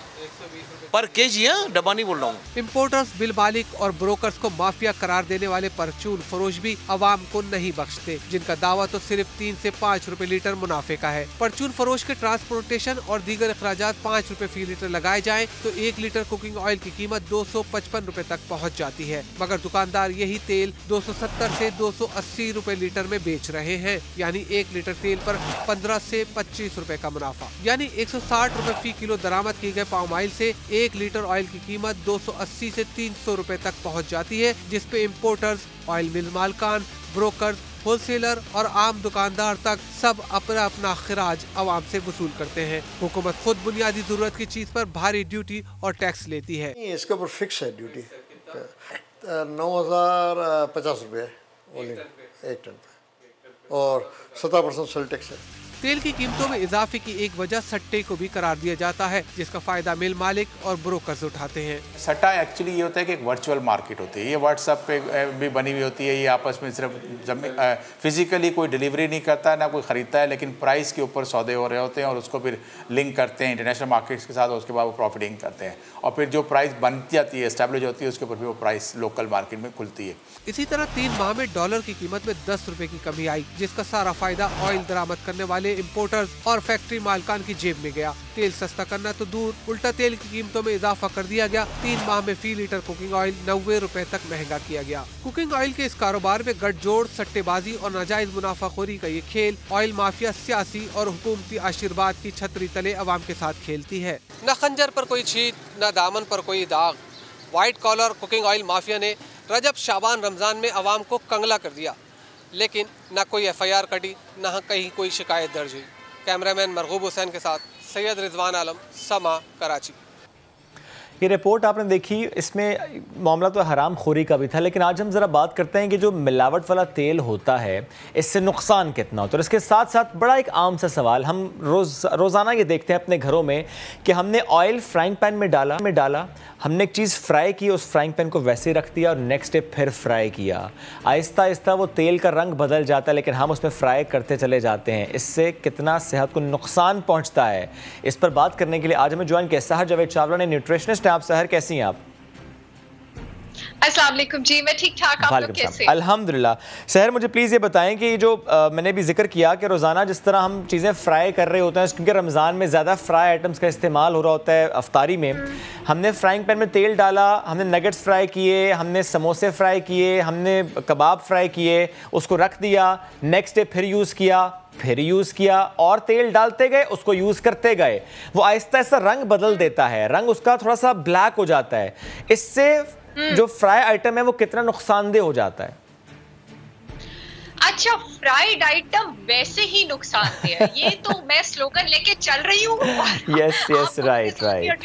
पर केजी, डब्बा नहीं बोल रहा हूँ। इम्पोर्टर्स, बिल मालिक और ब्रोकर्स को माफिया करार देने वाले परचून फरोश भी अवाम को नहीं बख्शते, जिनका दावा तो सिर्फ 3 से 5 रुपए लीटर मुनाफे का है। परचून फरोश के ट्रांसपोर्टेशन और दीगर अखराजात 5 रुपए फी लीटर लगाए जाएं तो 1 लीटर कुकिंग ऑयल की कीमत 255 रुपए तक पहुँच जाती है, मगर दुकानदार यही तेल 270 से 280 रुपए लीटर में बेच रहे हैं। यानी 1 लीटर तेल पर 15 से 25 रुपए का मुनाफा। यानी 160 रुपए फी किलो दरामद किए गए पाम ऑयल से 1 लीटर ऑयल की कीमत 280 से 300 रुपए तक पहुंच जाती है, जिस पे इम्पोर्टर्स, ऑयल मिल मालकान, ब्रोकर्स, होलसेलर और आम दुकानदार तक सब अपना अपना खराज आवाम से वसूल करते हैं। हुकूमत खुद बुनियादी जरूरत की चीज पर भारी ड्यूटी और टैक्स लेती है। इसके ऊपर फिक्स है ड्यूटी 9,050 रुपये 1 टन पे और 17% सेल टैक्स है। तेल की कीमतों में इजाफे की एक वजह सट्टे को भी करार दिया जाता है, जिसका फायदा मिल मालिक और ब्रोकर्स उठाते हैं। सट्टा एक्चुअली ये होता है कि एक वर्चुअल मार्केट होती है, ये व्हाट्सएप पे भी बनी हुई होती है। ये आपस में सिर्फ फिजिकली कोई डिलीवरी नहीं करता, ना कोई ख़रीदता है, लेकिन प्राइस के ऊपर सौदे हो रहे होते हैं और उसको फिर लिंक करते हैं इंटरनेशनल मार्केट्स के साथ, और उसके बाद वो प्रॉफिटिंग करते हैं और फिर जो प्राइस बन जाती है, एस्टैब्लिश होती है, उसके ऊपर फिर वो प्राइस लोकल मार्केट में खुलती है। इसी तरह 3 माह में डॉलर की कीमत में 10 रुपए की कमी आई, जिसका सारा फायदा ऑयल दरामद करने वाले इम्पोर्टर्स और फैक्ट्री मालकान की जेब में गया। तेल सस्ता करना तो दूर, उल्टा तेल की कीमतों में इजाफा कर दिया गया। 3 माह में फी लीटर कुकिंग ऑयल 90 रुपए तक महंगा किया गया। कुकिंग ऑयल के इस कारोबार में गठजोड़, सट्टेबाजी और नाजायज मुनाफाखोरी का ये खेल ऑयल माफिया सियासी और हुकूमती आशीर्वाद की छतरी तले अवाम के साथ खेलती है। न खंजर पर कोई छींट, न दामन पर कोई दाग। White collar cooking oil mafia ने रजब, शाबान, रमजान में अवाम को कंगला कर दिया, लेकिन न कोई FIR कटी, न कहीं कोई शिकायत दर्ज हुई। कैमरामैन मरगूब हुसैन के साथ सैयद रिजवान आलम, समा, कराची। ये रिपोर्ट आपने देखी, इसमें मामला तो हराम खोरी का भी था, लेकिन आज हम ज़रा बात करते हैं कि जो मिलावट वाला तेल होता है इससे नुकसान कितना होता है। और इसके साथ साथ बड़ा एक आम सा सवाल, हम रोज़ाना ये देखते हैं अपने घरों में कि हमने ऑयल फ्राइंग पैन में डाला, हमने एक चीज़ फ्राई की, उस फ्राइंग पैन को वैसे ही रख दिया और नेक्स्ट डे फिर फ्राई किया। आहिस्ता आहिस्ता वो तेल का रंग बदल जाता है, लेकिन हम उसमें फ्राई करते चले जाते हैं। इससे कितना सेहत को नुकसान पहुंचता है, इस पर बात करने के लिए आज हमें ज्वाइन किया सहर जावेद चावला ने, न्यूट्रिशनिस्ट हैं आप। सहर, कैसी हैं आप? अस्सलाम वालेकुम जी, मैं ठीक ठाक, आप लोग कैसे? अल्हम्दुलिल्लाह। सहर, मुझे प्लीज़ ये बताएं कि जो मैंने भी जिक्र किया कि रोज़ाना जिस तरह हम चीज़ें फ्राई कर रहे होते हैं, क्योंकि रमज़ान में ज़्यादा फ्राई आइटम्स का इस्तेमाल हो रहा होता है अफ्तारी में, हमने फ्राइंग पैन में तेल डाला, हमने नगेट्स फ्राई किए, हमने समोसे फ्राई किए, हमने कबाब फ्राई किए, उसको रख दिया, नेक्स्ट डे फिर यूज़ किया, फिर यूज़ किया और तेल डालते गए, उसको यूज़ करते गए, वो आहिस्ता आहिस्ता रंग बदल देता है, रंग उसका थोड़ा सा ब्लैक हो जाता है। इससे जो फ्राई आइटम है वो कितना नुकसानदेह हो जाता है? अच्छा, फ्राइड आइटम वैसे ही नुकसानदेह है, ये तो मैं स्लोगन लेके चल रही हूँ। Yes yes, right right.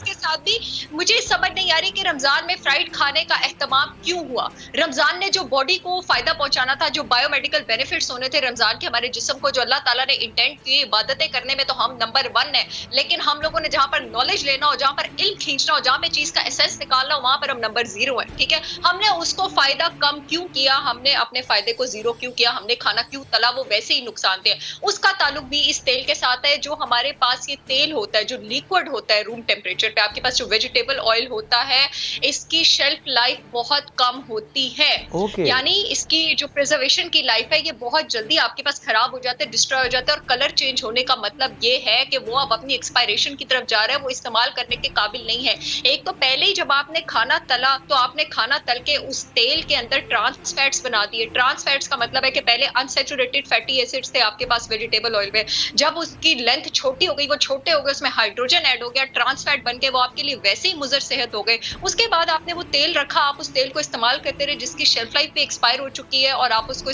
के साथ भी मुझे समझ नहीं आ रही कि रमजान में फ्राइड खाने का एहतमाम क्यों हुआ। रमजान ने जो बॉडी को फायदा पहुंचाना था, जो बायोमेडिकल बेनिफिट्स होने थे रमजान के हमारे जिस्म को, जो अल्लाह ताला ने इंटेंट किए, इबादतें करने में तो हम नंबर 1 है, लेकिन हम लोगों ने जहां पर नॉलेज लेना हो, जहां पर इल्म खींचना हो, जहां पे चीज का एसेंस निकालना हो, वहां पर हम नंबर 0 है। ठीक है, हमने उसको फायदा कम क्यों किया, हमने अपने फायदे को 0 क्यों किया, हमने खाना क्यों तला, वो वैसे ही नुकसानदेह है। उसका ताल्लुक भी इस तेल के साथ है। जो हमारे पास ये तेल होता है, जो लिक्विड होता है रूम टेम्परेचर पे, आपके पास जो वेजिटेबल ऑयल होता है, इसकी शेल्फ लाइफ बहुत कम होती है। यानी इसकी जो प्रिजर्वेशन की लाइफ है, ये बहुत जल्दी आपके पास खराब हो जाते हैं, डिस्ट्रॉय हो जाते हैं। और कलर चेंज होने का मतलब ये है कि वो अब अपनी एक्सपायरेशन की तरफ जा रहा है, वो इस्तेमाल करने के काबिल नहीं है। एक तो पहले ही जब आपने खाना तला, तो आपने खाना तल के उस तेल के अंदर ट्रांस फैट्स बना दिए। ट्रांस फैट्स का मतलब है कि पहले अनसैचुरेटेड फैटी एसिड्स थे आपके पास वेजिटेबल ऑयल में, जब उसकी लेंथ छोटी हो गई, वो छोटे हो गए, उसमें हाइड्रोजन ऐड हो गया, ट्रांस फैट बन के वो आपके लिए वैसे ही मुजर सेहत हो गए। उसके बाद आपने वो तेल रखा, आप उस तेल को इस्तेमाल करते रहे, जिसकी शेल्फ लाइफ पे एक्सपायर हो चुकी है, और आप उसको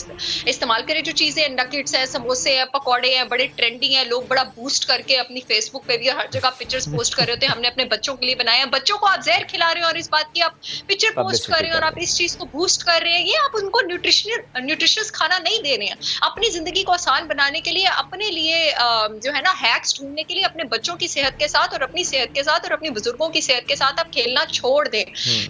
इस्तेमाल करें। जो चीजें नगेट्स है, समोसे है, पकौड़े हैं, बड़े ट्रेंडिंग है, लोग बड़ा बूस्ट करके अपनी फेसबुक पे भी हर जगह पिक्चर्स पोस्ट कर रहे होते हैं। हमने अपने बच्चों के लिए बनाए हैं, बच्चों को आप जहर खिला रहे हो और इस बात की आप पिक्चर पोस्ट कर रहे हैं और आप इस चीज को बूस्ट कर रहे हैं। ये आप उनको न्यूट्रिशियस खाना नहीं दे रहे हैं। अपनी जिंदगी को आसान बनाने के लिए, अपने लिए जो है ना हैक्स ढूंढने के लिए, अपने बच्चों की सेहत के साथ और अपनी सेहत के साथ और अपने बुजुर्गों की सेहत के साथ आप खेलना छोड़ दें।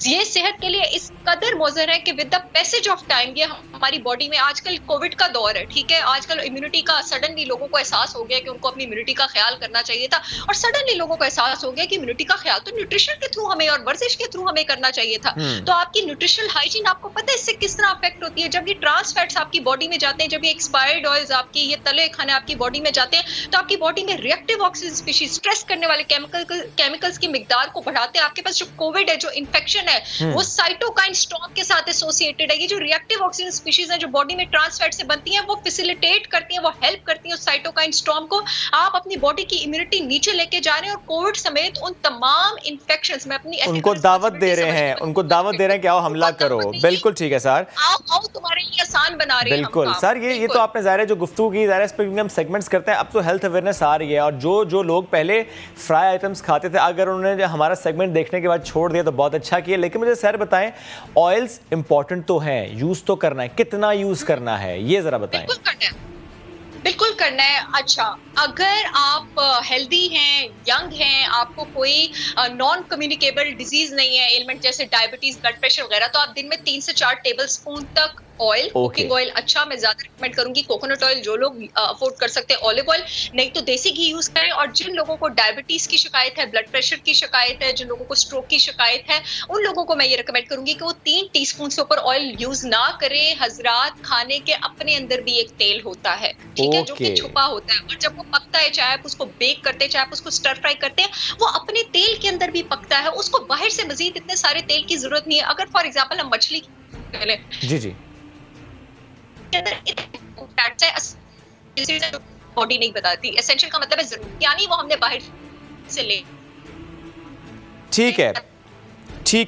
ये सेहत के लिए इस कदर मोज़र है कि with the passage of time ये हमारी बॉडी में, आजकल कोविड का दौर है, ठीक है, आजकल इम्यूनिटी का सडनली लोगों को एहसास हो गया कि उनको अपनी इम्यूनिटी का ख्याल करना चाहिए था, और सडनली लोगों को एहसास हो गया कि इम्यूनिटी का ख्याल तो न्यूट्रिशन के थ्रू हमें और वर्जिश के थ्रू हमें करना चाहिए था। तो आपकी न्यूट्रिशनल हाइजीन, आपको पता है इससे किस तरह अफेक्ट होती है जब ये ट्रांस फैट्स आपकी बॉडी में जाते हैं, जब ये एक्सपायर्ड ऑयल्स आपकी, ये तले खाने आपकी बॉडी में जाते हैं, तो आपकी बॉडी में रिएक्टिव ऑक्सीजन स्पीशीज, स्ट्रेस करने वाले केमिकल्स की मिकदार को बढ़ाते हैं। आपके पास जो कोविड है, जो इन्फेक्शन है, वो साइटोकाइन स्टॉर्म के साथ एसोसिएटेड है। ये जो रिएक्टिव ऑक्सीजन स्पीशीज है जो बॉडी में ट्रांस फैट से बनती हैं, वो फैसिलिटेट करती हैं, वो हेल्प करती हैं उस साइटोकाइन स्टॉर्म को। आप अपनी बॉडी की इम्यूनिटी नीचे लेके जा रहे हैं, और कोविड समेत उन तमाम इन्फेक्शंस में अपनी उनको दावत दे रहे हैं, उनको दावत दे रहे हैं कि आओ हमला करो। बिल्कुल ठीक है सर, आओ तुम्हारे लिए आसान बना रहे हैं। बिल्कुल सर, ये तो आपने ज़ाहिर है जो गुफ्तगू की, ज़ाहिर है इस पर हम सेगमेंट्स करते हैं। अब तो हेल्थ अवेयरनेस आ रही है, और जो लोग पहले फ्राई आइटम्स खाते थे, अगर उन्होंने हमारा सेगमेंट देखने के बाद छोड़ दिया तो बहुत अच्छा किया। लेकिन मुझे सर बताएं, ऑयल्स इंपॉर्टेंट तो हैं, यूज़ तो करना है, कितना यूज़ करना है ये ज़रा बताएं। बिल्कुल करना है। अच्छा, अगर आप हेल्दी हैं, यंग हैं, आपको कोई नॉन कम्युनिकेबल डिजीज नहीं है, एलिमेंट जैसे डायबिटीज, ब्लड प्रेशर वगैरह, तो आप दिन में 3 से 4 टेबल स्पून तक ऑयल, कुकिंग ऑयल, अच्छा मैं ज्यादा रिकमेंड करूंगी कोकोनट ऑयल, जो लोग अफोर्ड कर सकते हैं ऑलिव ऑयल, नहीं तो देसी घी यूज करें। और जिन लोगों को डायबिटीज की शिकायत है, ब्लड प्रेशर की शिकायत है, जिन लोगों को स्ट्रोक की शिकायत है, उन लोगों को मैं ये रिकमेंड करूंगी कि वो 3 टीस्पून से ऊपर ऑयल यूज ना करें। हजरात, खाने के अपने अंदर भी एक तेल होता है, ठीक है, जो कि छुपा होता है, और जब वो पकता है, चाहे आप उसको बेक करते हैं, चाहे आप उसको स्टर फ्राई करते हैं, वो अपने तेल के अंदर भी पकता है, उसको बाहर से मजीद इतने सारे तेल की जरूरत नहीं है। अगर फॉर एग्जाम्पल हम मछली जी बॉडी नहीं बताती, एसेंशियल का मतलब है जरूरी, यानी वो हमने बाहर से ले। ठीक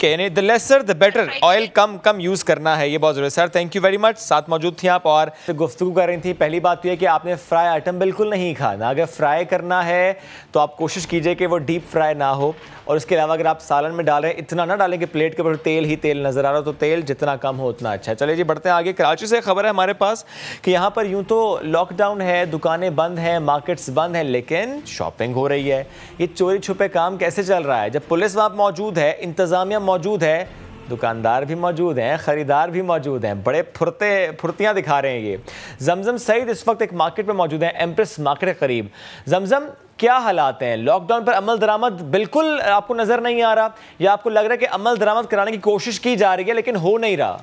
है, यानी the lesser the better, oil come use करना है, ये बहुत ज़रूरी है। Sir thank you very much, साथ मौजूद थी आप और गुफ्तगू कर रही थी। पहली बात तो ये कि आपने फ्राई आइटम बिल्कुल नहीं खाना। अगर फ्राई करना है तो आप कोशिश कीजिए कि वो डीप फ्राई ना हो, और इसके अलावा अगर आप सालन में डाल रहे हैं, इतना ना डालें कि प्लेट के ऊपर तेल ही तेल नज़र आ रहा हो, तो तेल जितना कम हो उतना अच्छा है। चलिए जी, बढ़ते हैं आगे। कराची से खबर है हमारे पास कि यहाँ पर यूँ तो लॉकडाउन है, दुकानें बंद हैं, मार्केट्स बंद हैं, लेकिन शॉपिंग हो रही है। ये चोरी छुपे काम कैसे चल रहा है? जब पुलिस वहाँ मौजूद है, इंतज़ामिया मौजूद है, दुकानदार भी मौजूद हैं, ख़रीदार भी मौजूद हैं, बड़े फुर्तियाँ दिखा रहे हैं ये। जमजम सईद इस वक्त एक मार्केट में मौजूद है, एम्प्रेस मार्केट के करीब। जमजम, क्या हालात हैं? लॉकडाउन पर अमल दरामद बिल्कुल आपको नजर नहीं आ रहा, या आपको लग रहा है कि अमल दरामद कराने की कोशिश की जा रही है लेकिन हो नहीं रहा?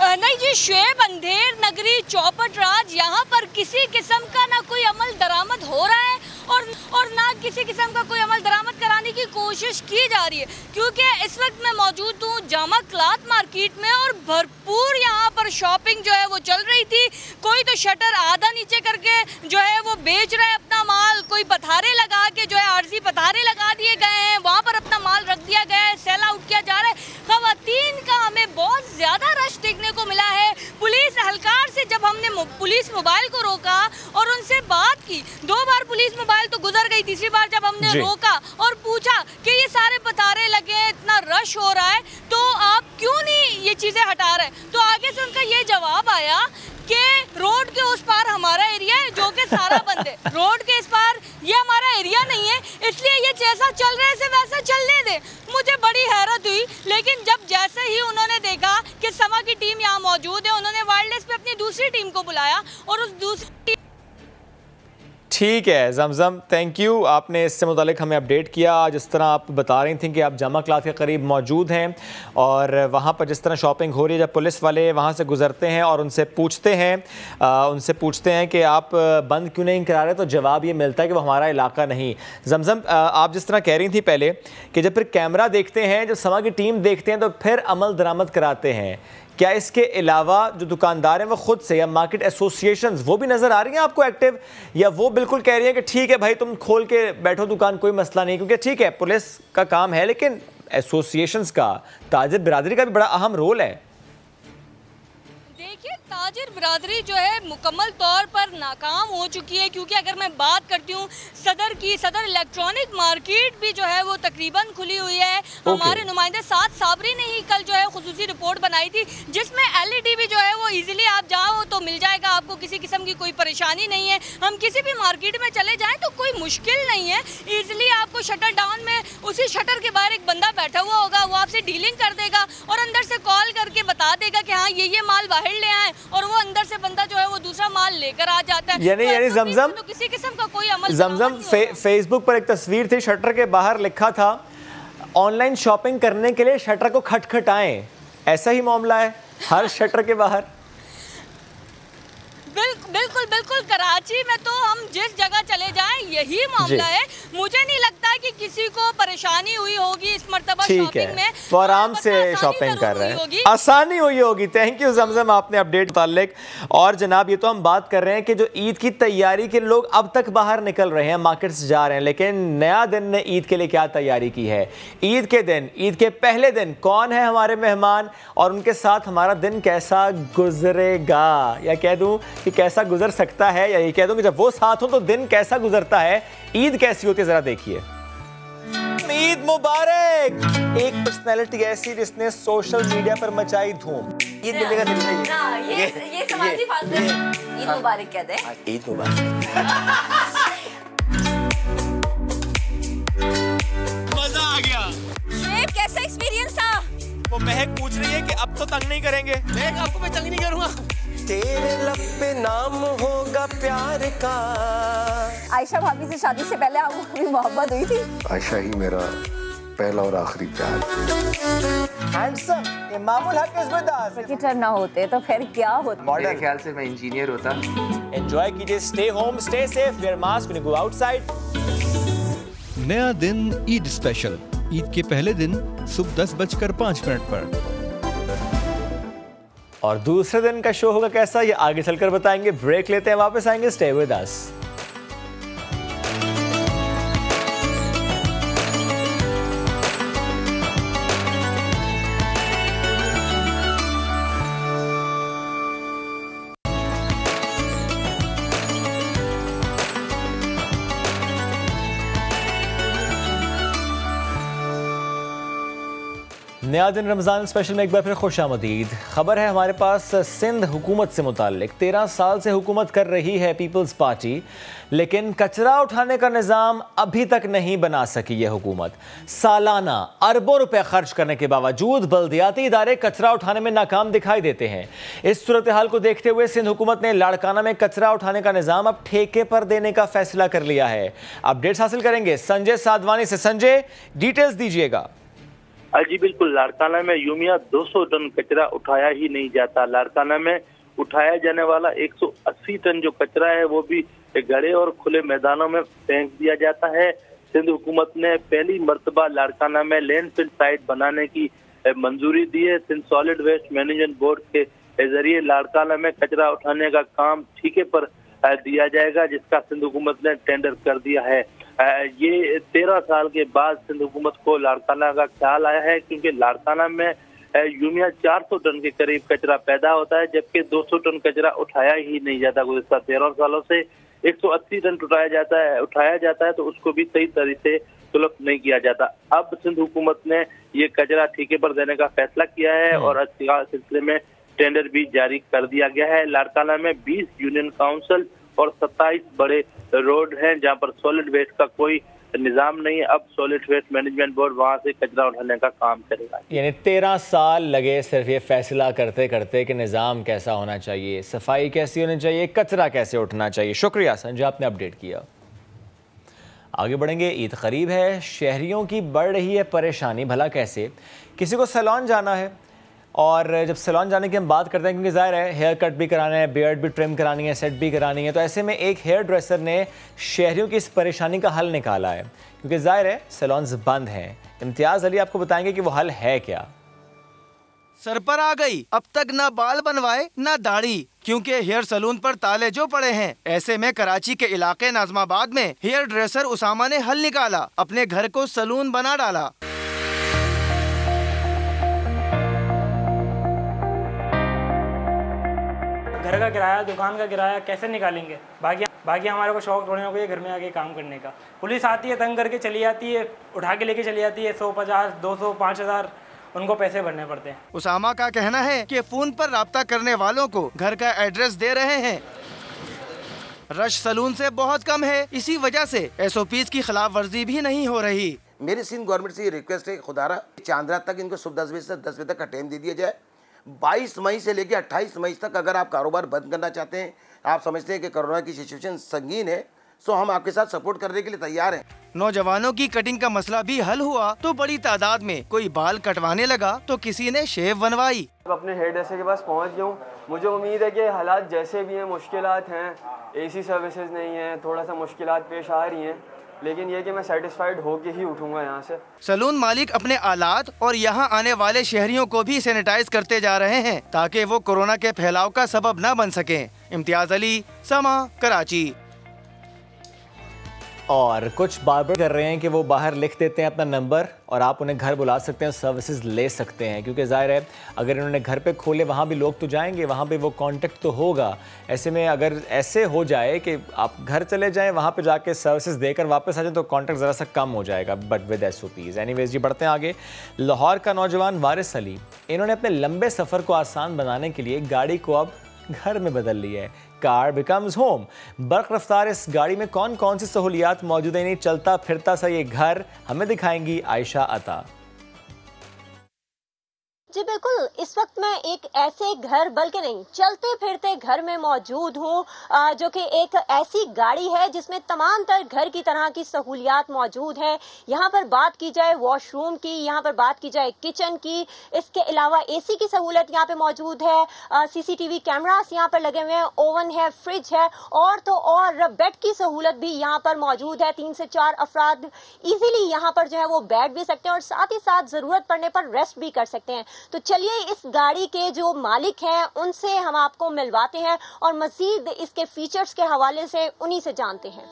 नहीं जी शुएब, अंधेर नगरी चौपट राज, यहाँ पर किसी किस्म का ना कोई अमल दरामद हो रहा है और ना किसी किस्म का कोई अमल दरामद कराने की कोशिश की जा रही है, क्योंकि इस वक्त मैं मौजूद हूँ जामा क्लॉथ मार्केट में और भरपूर यहाँ पर शॉपिंग जो है वो चल रही थी। कोई तो शटर आधा नीचे करके जो है वो बेच रहा है अपना माल, कोई पथारे लगा के जो है आरजी पथारे लगा दिए गए हैं, वहाँ पर अपना माल रख दिया गया है, सेल आउट किया जा रहा है। खवातीन का हमें बहुत ज़्यादा रश देखने को मिला है। पुलिस एहलकार से जब हमने पुलिस मोबाइल को रोका और उनसे बात की, 2 बार पुलिस मोबाइल तो गुजर गई, तीसरी बार जब हमने रोका और पूछा कि ये सारे पतारे लगे हैं, इतना रश हो रहा है, तो आप क्यों नहीं ये चीज़ें हटा रहे? तो आगे से उनका ये जवाब आया कि रोड के उस पार हमारा एरिया है जो कि सारा बंद है, रोड के इस पार ये हमारा एरिया नहीं है, इसलिए ये जैसा चल रहा है इसे वैसा चलने दे। मुझे बड़ी हैरत हुई, लेकिन जब जैसे ही उन्होंने देखा कि समा की टीम यहाँ मौजूद है, उन्होंने वायरलेस पे अपनी दूसरी टीम को बुलाया और उस दूसरी ठीक है जमजम, थैंक यू, आपने इससे मुतालिक हमें अपडेट किया। जिस तरह आप बता रही थी कि आप जामा क्लॉथ के करीब मौजूद हैं और वहाँ पर जिस तरह शॉपिंग हो रही है, जब पुलिस वाले वहाँ से गुजरते हैं और उनसे पूछते हैं कि आप बंद क्यों नहीं करा रहे, तो जवाब ये मिलता है कि वो हमारा इलाका नहीं। जमजम, आप जिस तरह कह रही थी पहले कि जब फिर कैमरा देखते हैं, जब समा की टीम देखते हैं तो फिर अमल दरामद कराते हैं, क्या इसके अलावा जो दुकानदार हैं वो खुद से या मार्केट एसोसिएशंस वो भी नज़र आ रही हैं आपको एक्टिव, या वो बिल्कुल कह रही हैं कि ठीक है भाई तुम खोल के बैठो दुकान, कोई मसला नहीं? क्योंकि ठीक है पुलिस का काम है, लेकिन एसोसिएशंस का, ताजिर बिरादरी का भी बड़ा अहम रोल है। देखिए ताजिर बिरादरी जो है मुकम्मल तौर पर नाकाम हो चुकी है, क्योंकि अगर मैं बात करती हूँ सदर इलेक्ट्रॉनिक मार्केट भी जो है वो तकरीबन खुली हुई है। हमारे नुमाइंदे साथ साबरी ने ही कल जो है खुसूसी रिपोर्ट बनाई थी, जिसमें LED भी जो है वो इजीली आप जाओ तो मिल जाएगा, आपको किसी किस्म की कोई परेशानी नहीं है। हम किसी भी मार्केट में चले जाएँ तो कोई मुश्किल नहीं है, ईजिली आपको शटर डाउन में उसी शटर के बाहर एक बंदा बैठा हुआ होगा, वो आपसे डीलिंग कर देगा और अंदर से कॉल करके बता देगा कि हाँ ये माल बाहर ले आए, और वो अंदर से बंदा जो है वो दूसरा माल लेकर आ जाता है। यानी जमजम तो किसी किस्म का कोई अमल फेसबुक पर एक तस्वीर थी, शटर के बाहर लिखा था ऑनलाइन शॉपिंग करने के लिए शटर को खटखटाएं, ऐसा ही मामला है हर शटर के बाहर। बिल्कुल कराची में तो हम जिस जगह चले जाएं यही मामला है। मुझे नहीं लगता कि किसी को परेशानी हुई होगी इस मर्तबा शॉपिंग में, वो आराम से शॉपिंग कर रहे हैं, आसानी हुई होगी। थैंक यू जमजम, आपने अपडेट मुताल्लिक। और जनाब ये तो हम बात कर रहे हैं कि जो ईद की तैयारी के लोग अब तक बाहर निकल रहे हैं, मार्केट्स जा रहे हैं, लेकिन नया दिन ने ईद के लिए क्या तैयारी की है? ईद के दिन, ईद के पहले दिन कौन है हमारे मेहमान और उनके साथ हमारा दिन कैसा गुजरेगा, या कह दूं कि कैसा गुजर सकता है, या ये कह दूं कि जब वो साथ हो तो दिन कैसा गुजरता है, ईद कैसी होती है, जरा देखिए। ईद मुबारक। एक पर्सनैलिटी ऐसी जिसने सोशल मीडिया पर मचाई धूम, ईद मिलेगा दिल में, ये समाजी फासले ईद मुबारक कहते हैं। ईद मुबारक। मजा आ गया। शुएब कैसा एक्सपीरियंस था? वो महक पूछ रही है कि अब तो तंग नहीं करेंगे। महक आपको मैं तंग नहीं करूंगा। तेरे लब पे नाम होगा प्यार का। आयशा भाभी से शादी से पहले आपको कभी मोहब्बत हुई थी? आयशा ही मेरा पहला और आखिरी प्यार। Handsome Imamul Haq is with us. Cricketer ना होते तो फिर क्या होता? मेरे ख्याल से मैं इंजीनियर होता। एंजॉय कीजिए, stay home, stay safe, wear mask when you go outside. नया दिन ईद स्पेशल, ईद के पहले दिन सुबह 10:05 पर। और दूसरे दिन का शो होगा कैसा, ये आगे चलकर बताएंगे। ब्रेक लेते हैं, वापस आएंगे, स्टे विद अस। नया दिन रमज़ान स्पेशल में एक बार फिर खुशामदीद। खबर है हमारे पास सिंध हुकूमत से मुताल्लिक। 13 साल से हुकूमत कर रही है पीपल्स पार्टी, लेकिन कचरा उठाने का निज़ाम अभी तक नहीं बना सकी ये हुकूमत। सालाना अरबों रुपए खर्च करने के बावजूद बल्दियाती इदारे कचरा उठाने में नाकाम दिखाई देते हैं। इस सूरत हाल को देखते हुए सिंध हुकूमत ने लाड़काना में कचरा उठाने का निज़ाम अब ठेके पर देने का फैसला कर लिया है। अपडेट्स हासिल करेंगे संजय साधवानी से। संजय, डिटेल्स दीजिएगा। जी बिल्कुल, लाड़काना में यूमिया 200 टन कचरा उठाया ही नहीं जाता। लाड़काना में उठाया जाने वाला 180 टन जो कचरा है वो भी गड़े और खुले मैदानों में फेंक दिया जाता है। सिंध हुकूमत ने पहली मर्तबा लाड़काना में लैंडफिल साइट बनाने की मंजूरी दी है। Sindh solid waste management board के जरिए लाड़काना में कचरा उठाने का काम ठेके पर दिया जाएगा, जिसका सिंध हुकूमत ने टेंडर कर दिया है। ये 13 साल के बाद सिंध हुकूमत को लाड़काना का ख्याल आया है, क्योंकि लाड़काना में यूमिया 400 टन के करीब कचरा पैदा होता है, जबकि 200 टन कचरा उठाया ही नहीं जाता। गुज़िश्ता 13 सालों से 180 टन उठाया जाता है तो उसको भी सही तरीके से सुलभ नहीं किया जाता। अब सिंध हुकूमत ने ये कचरा ठेके पर देने का फैसला किया है और इस सिलसिले में टेंडर भी जारी कर दिया गया है। लाड़काना में 20 यूनियन काउंसिल और 27 बड़े रोड हैं जहां पर सॉलिड वेस्ट का कोई निजाम नहीं है। अब सॉलिड वेस्ट मैनेजमेंट बोर्ड वहां से कचरा उठाने का काम करेगा। यानी 13 साल लगे सिर्फ ये फैसला करते करते कि निज़ाम कैसा होना चाहिए, सफाई कैसी होनी चाहिए, कचरा कैसे उठना चाहिए। शुक्रिया संजय, आपने अपडेट किया। आगे बढ़ेंगे। ईद करीब है, शहरियों की बढ़ रही है परेशानी। भला कैसे? किसी को सैलून जाना है, और जब सैलून जाने की हम बात करते हैं, क्योंकि ज़ाहिर है हेयर कट भी कराना है, बियर्ड भी ट्रिम करानी है, सेट भी करानी है, तो ऐसे में एक हेयर ड्रेसर ने शहरियों की इस परेशानी का हल निकाला है, क्योंकि ज़ाहिर है सैलून्स बंद हैं। इम्तियाज़ अली आपको बताएंगे कि वो हल है क्या। सर पर आ गई, अब तक ना बाल बनवाए ना दाढ़ी, क्योंकि हेयर सलून पर ताले जो पड़े हैं। ऐसे में कराची के इलाके नाजमाबाद में हेयर ड्रेसर उसामा ने हल निकाला, अपने घर को सलून बना डाला। घर का किराया, दुकान का किराया कैसे निकालेंगे? बाकी हमारे को शौक थोड़ी ना कोई घर में आके काम करने का। पुलिस आती है, तंग करके चली जाती है, उठा के लेके चली जाती है। 150, 200, 5000 उनको पैसे भरने पड़ते हैं। उसामा का कहना है कि फोन पर राब्ता करने वालों को घर का एड्रेस दे रहे हैं। रश सलून से बहुत कम है, इसी वजह से SOPs की खिलाफ वर्जी भी नहीं हो रही। मेरी सिंध गवर्नमेंट से ये रिक्वेस्ट है, खुदारा चांद तक इनको सुबह 10 बजे से 10 बजे तक का टाइम दे दिया जाए। 22 मई से लेकर 28 मई तक अगर आप कारोबार बंद करना चाहते हैं, आप समझते हैं कि कोरोना की सिचुएशन संगीन है, तो हम आपके साथ सपोर्ट करने के लिए तैयार हैं। नौजवानों की कटिंग का मसला भी हल हुआ तो बड़ी तादाद में कोई बाल कटवाने लगा तो किसी ने शेव बनवाई। अपने हेयर ड्रेसर के पास पहुंच गया हूँ। मुझे उम्मीद है कि हालात जैसे भी हैं, मुश्किलात हैं, AC सर्विसेज नहीं है, थोड़ा सा मुश्किलात पेश आ रही हैं, लेकिन ये कि मैं सेटिस्फाइड होके ही उठूंगा यहाँ से। सलून मालिक अपने आलात और यहाँ आने वाले शहरियों को भी सैनिटाइज करते जा रहे हैं, ताकि वो कोरोना के फैलाव का सबब न बन सके। इम्तियाज अली, समा, कराची। और कुछ बार्बर कर रहे हैं कि वो बाहर लिख देते हैं अपना नंबर और आप उन्हें घर बुला सकते हैं, सर्विसेज ले सकते हैं, क्योंकि ज़ाहिर है अगर इन्होंने घर पे खोले वहाँ भी लोग तो जाएंगे, वहाँ पे वो कांटेक्ट तो होगा। ऐसे में अगर ऐसे हो जाए कि आप घर चले जाएं, वहाँ पे जाके सर्विसेज देकर वापस आ जाएं, तो कांटेक्ट ज़रा सा कम हो जाएगा, बट विद SOPs। एनीवेज जी, बढ़ते हैं आगे। लाहौर का नौजवान वारिस अली, इन्होंने अपने लंबे सफ़र को आसान बनाने के लिए गाड़ी को अब घर में बदल लिया है। Car becomes home. बर्क रफ्तार इस गाड़ी में कौन कौन सी सहूलियात मौजूद है, नहीं चलता फिरता सा ये घर हमें दिखाएंगी आयशा अता। जी बिल्कुल, इस वक्त मैं एक ऐसे घर, बल्कि नहीं चलते फिरते घर में मौजूद हूँ, जो कि एक ऐसी गाड़ी है जिसमें तमाम तर घर की तरह की सहूलियात मौजूद है। यहाँ पर बात की जाए वॉशरूम की, यहाँ पर बात की जाए किचन की, इसके अलावा AC की सहूलत यहाँ पे मौजूद है, CCTV कैमरास यहाँ पर लगे हुए हैं, ओवन है, फ्रिज है, और तो और बेड की सहूलत भी यहाँ पर मौजूद है। 3 से 4 अफराद इजीली यहाँ पर जो है वो बैठ भी सकते हैं और साथ ही साथ जरूरत पड़ने पर रेस्ट भी कर सकते हैं। तो चलिए इस गाड़ी के जो मालिक हैं उनसे हम आपको मिलवाते हैं और मजीद इसके फीचर्स के हवाले से उन्हीं से जानते हैं।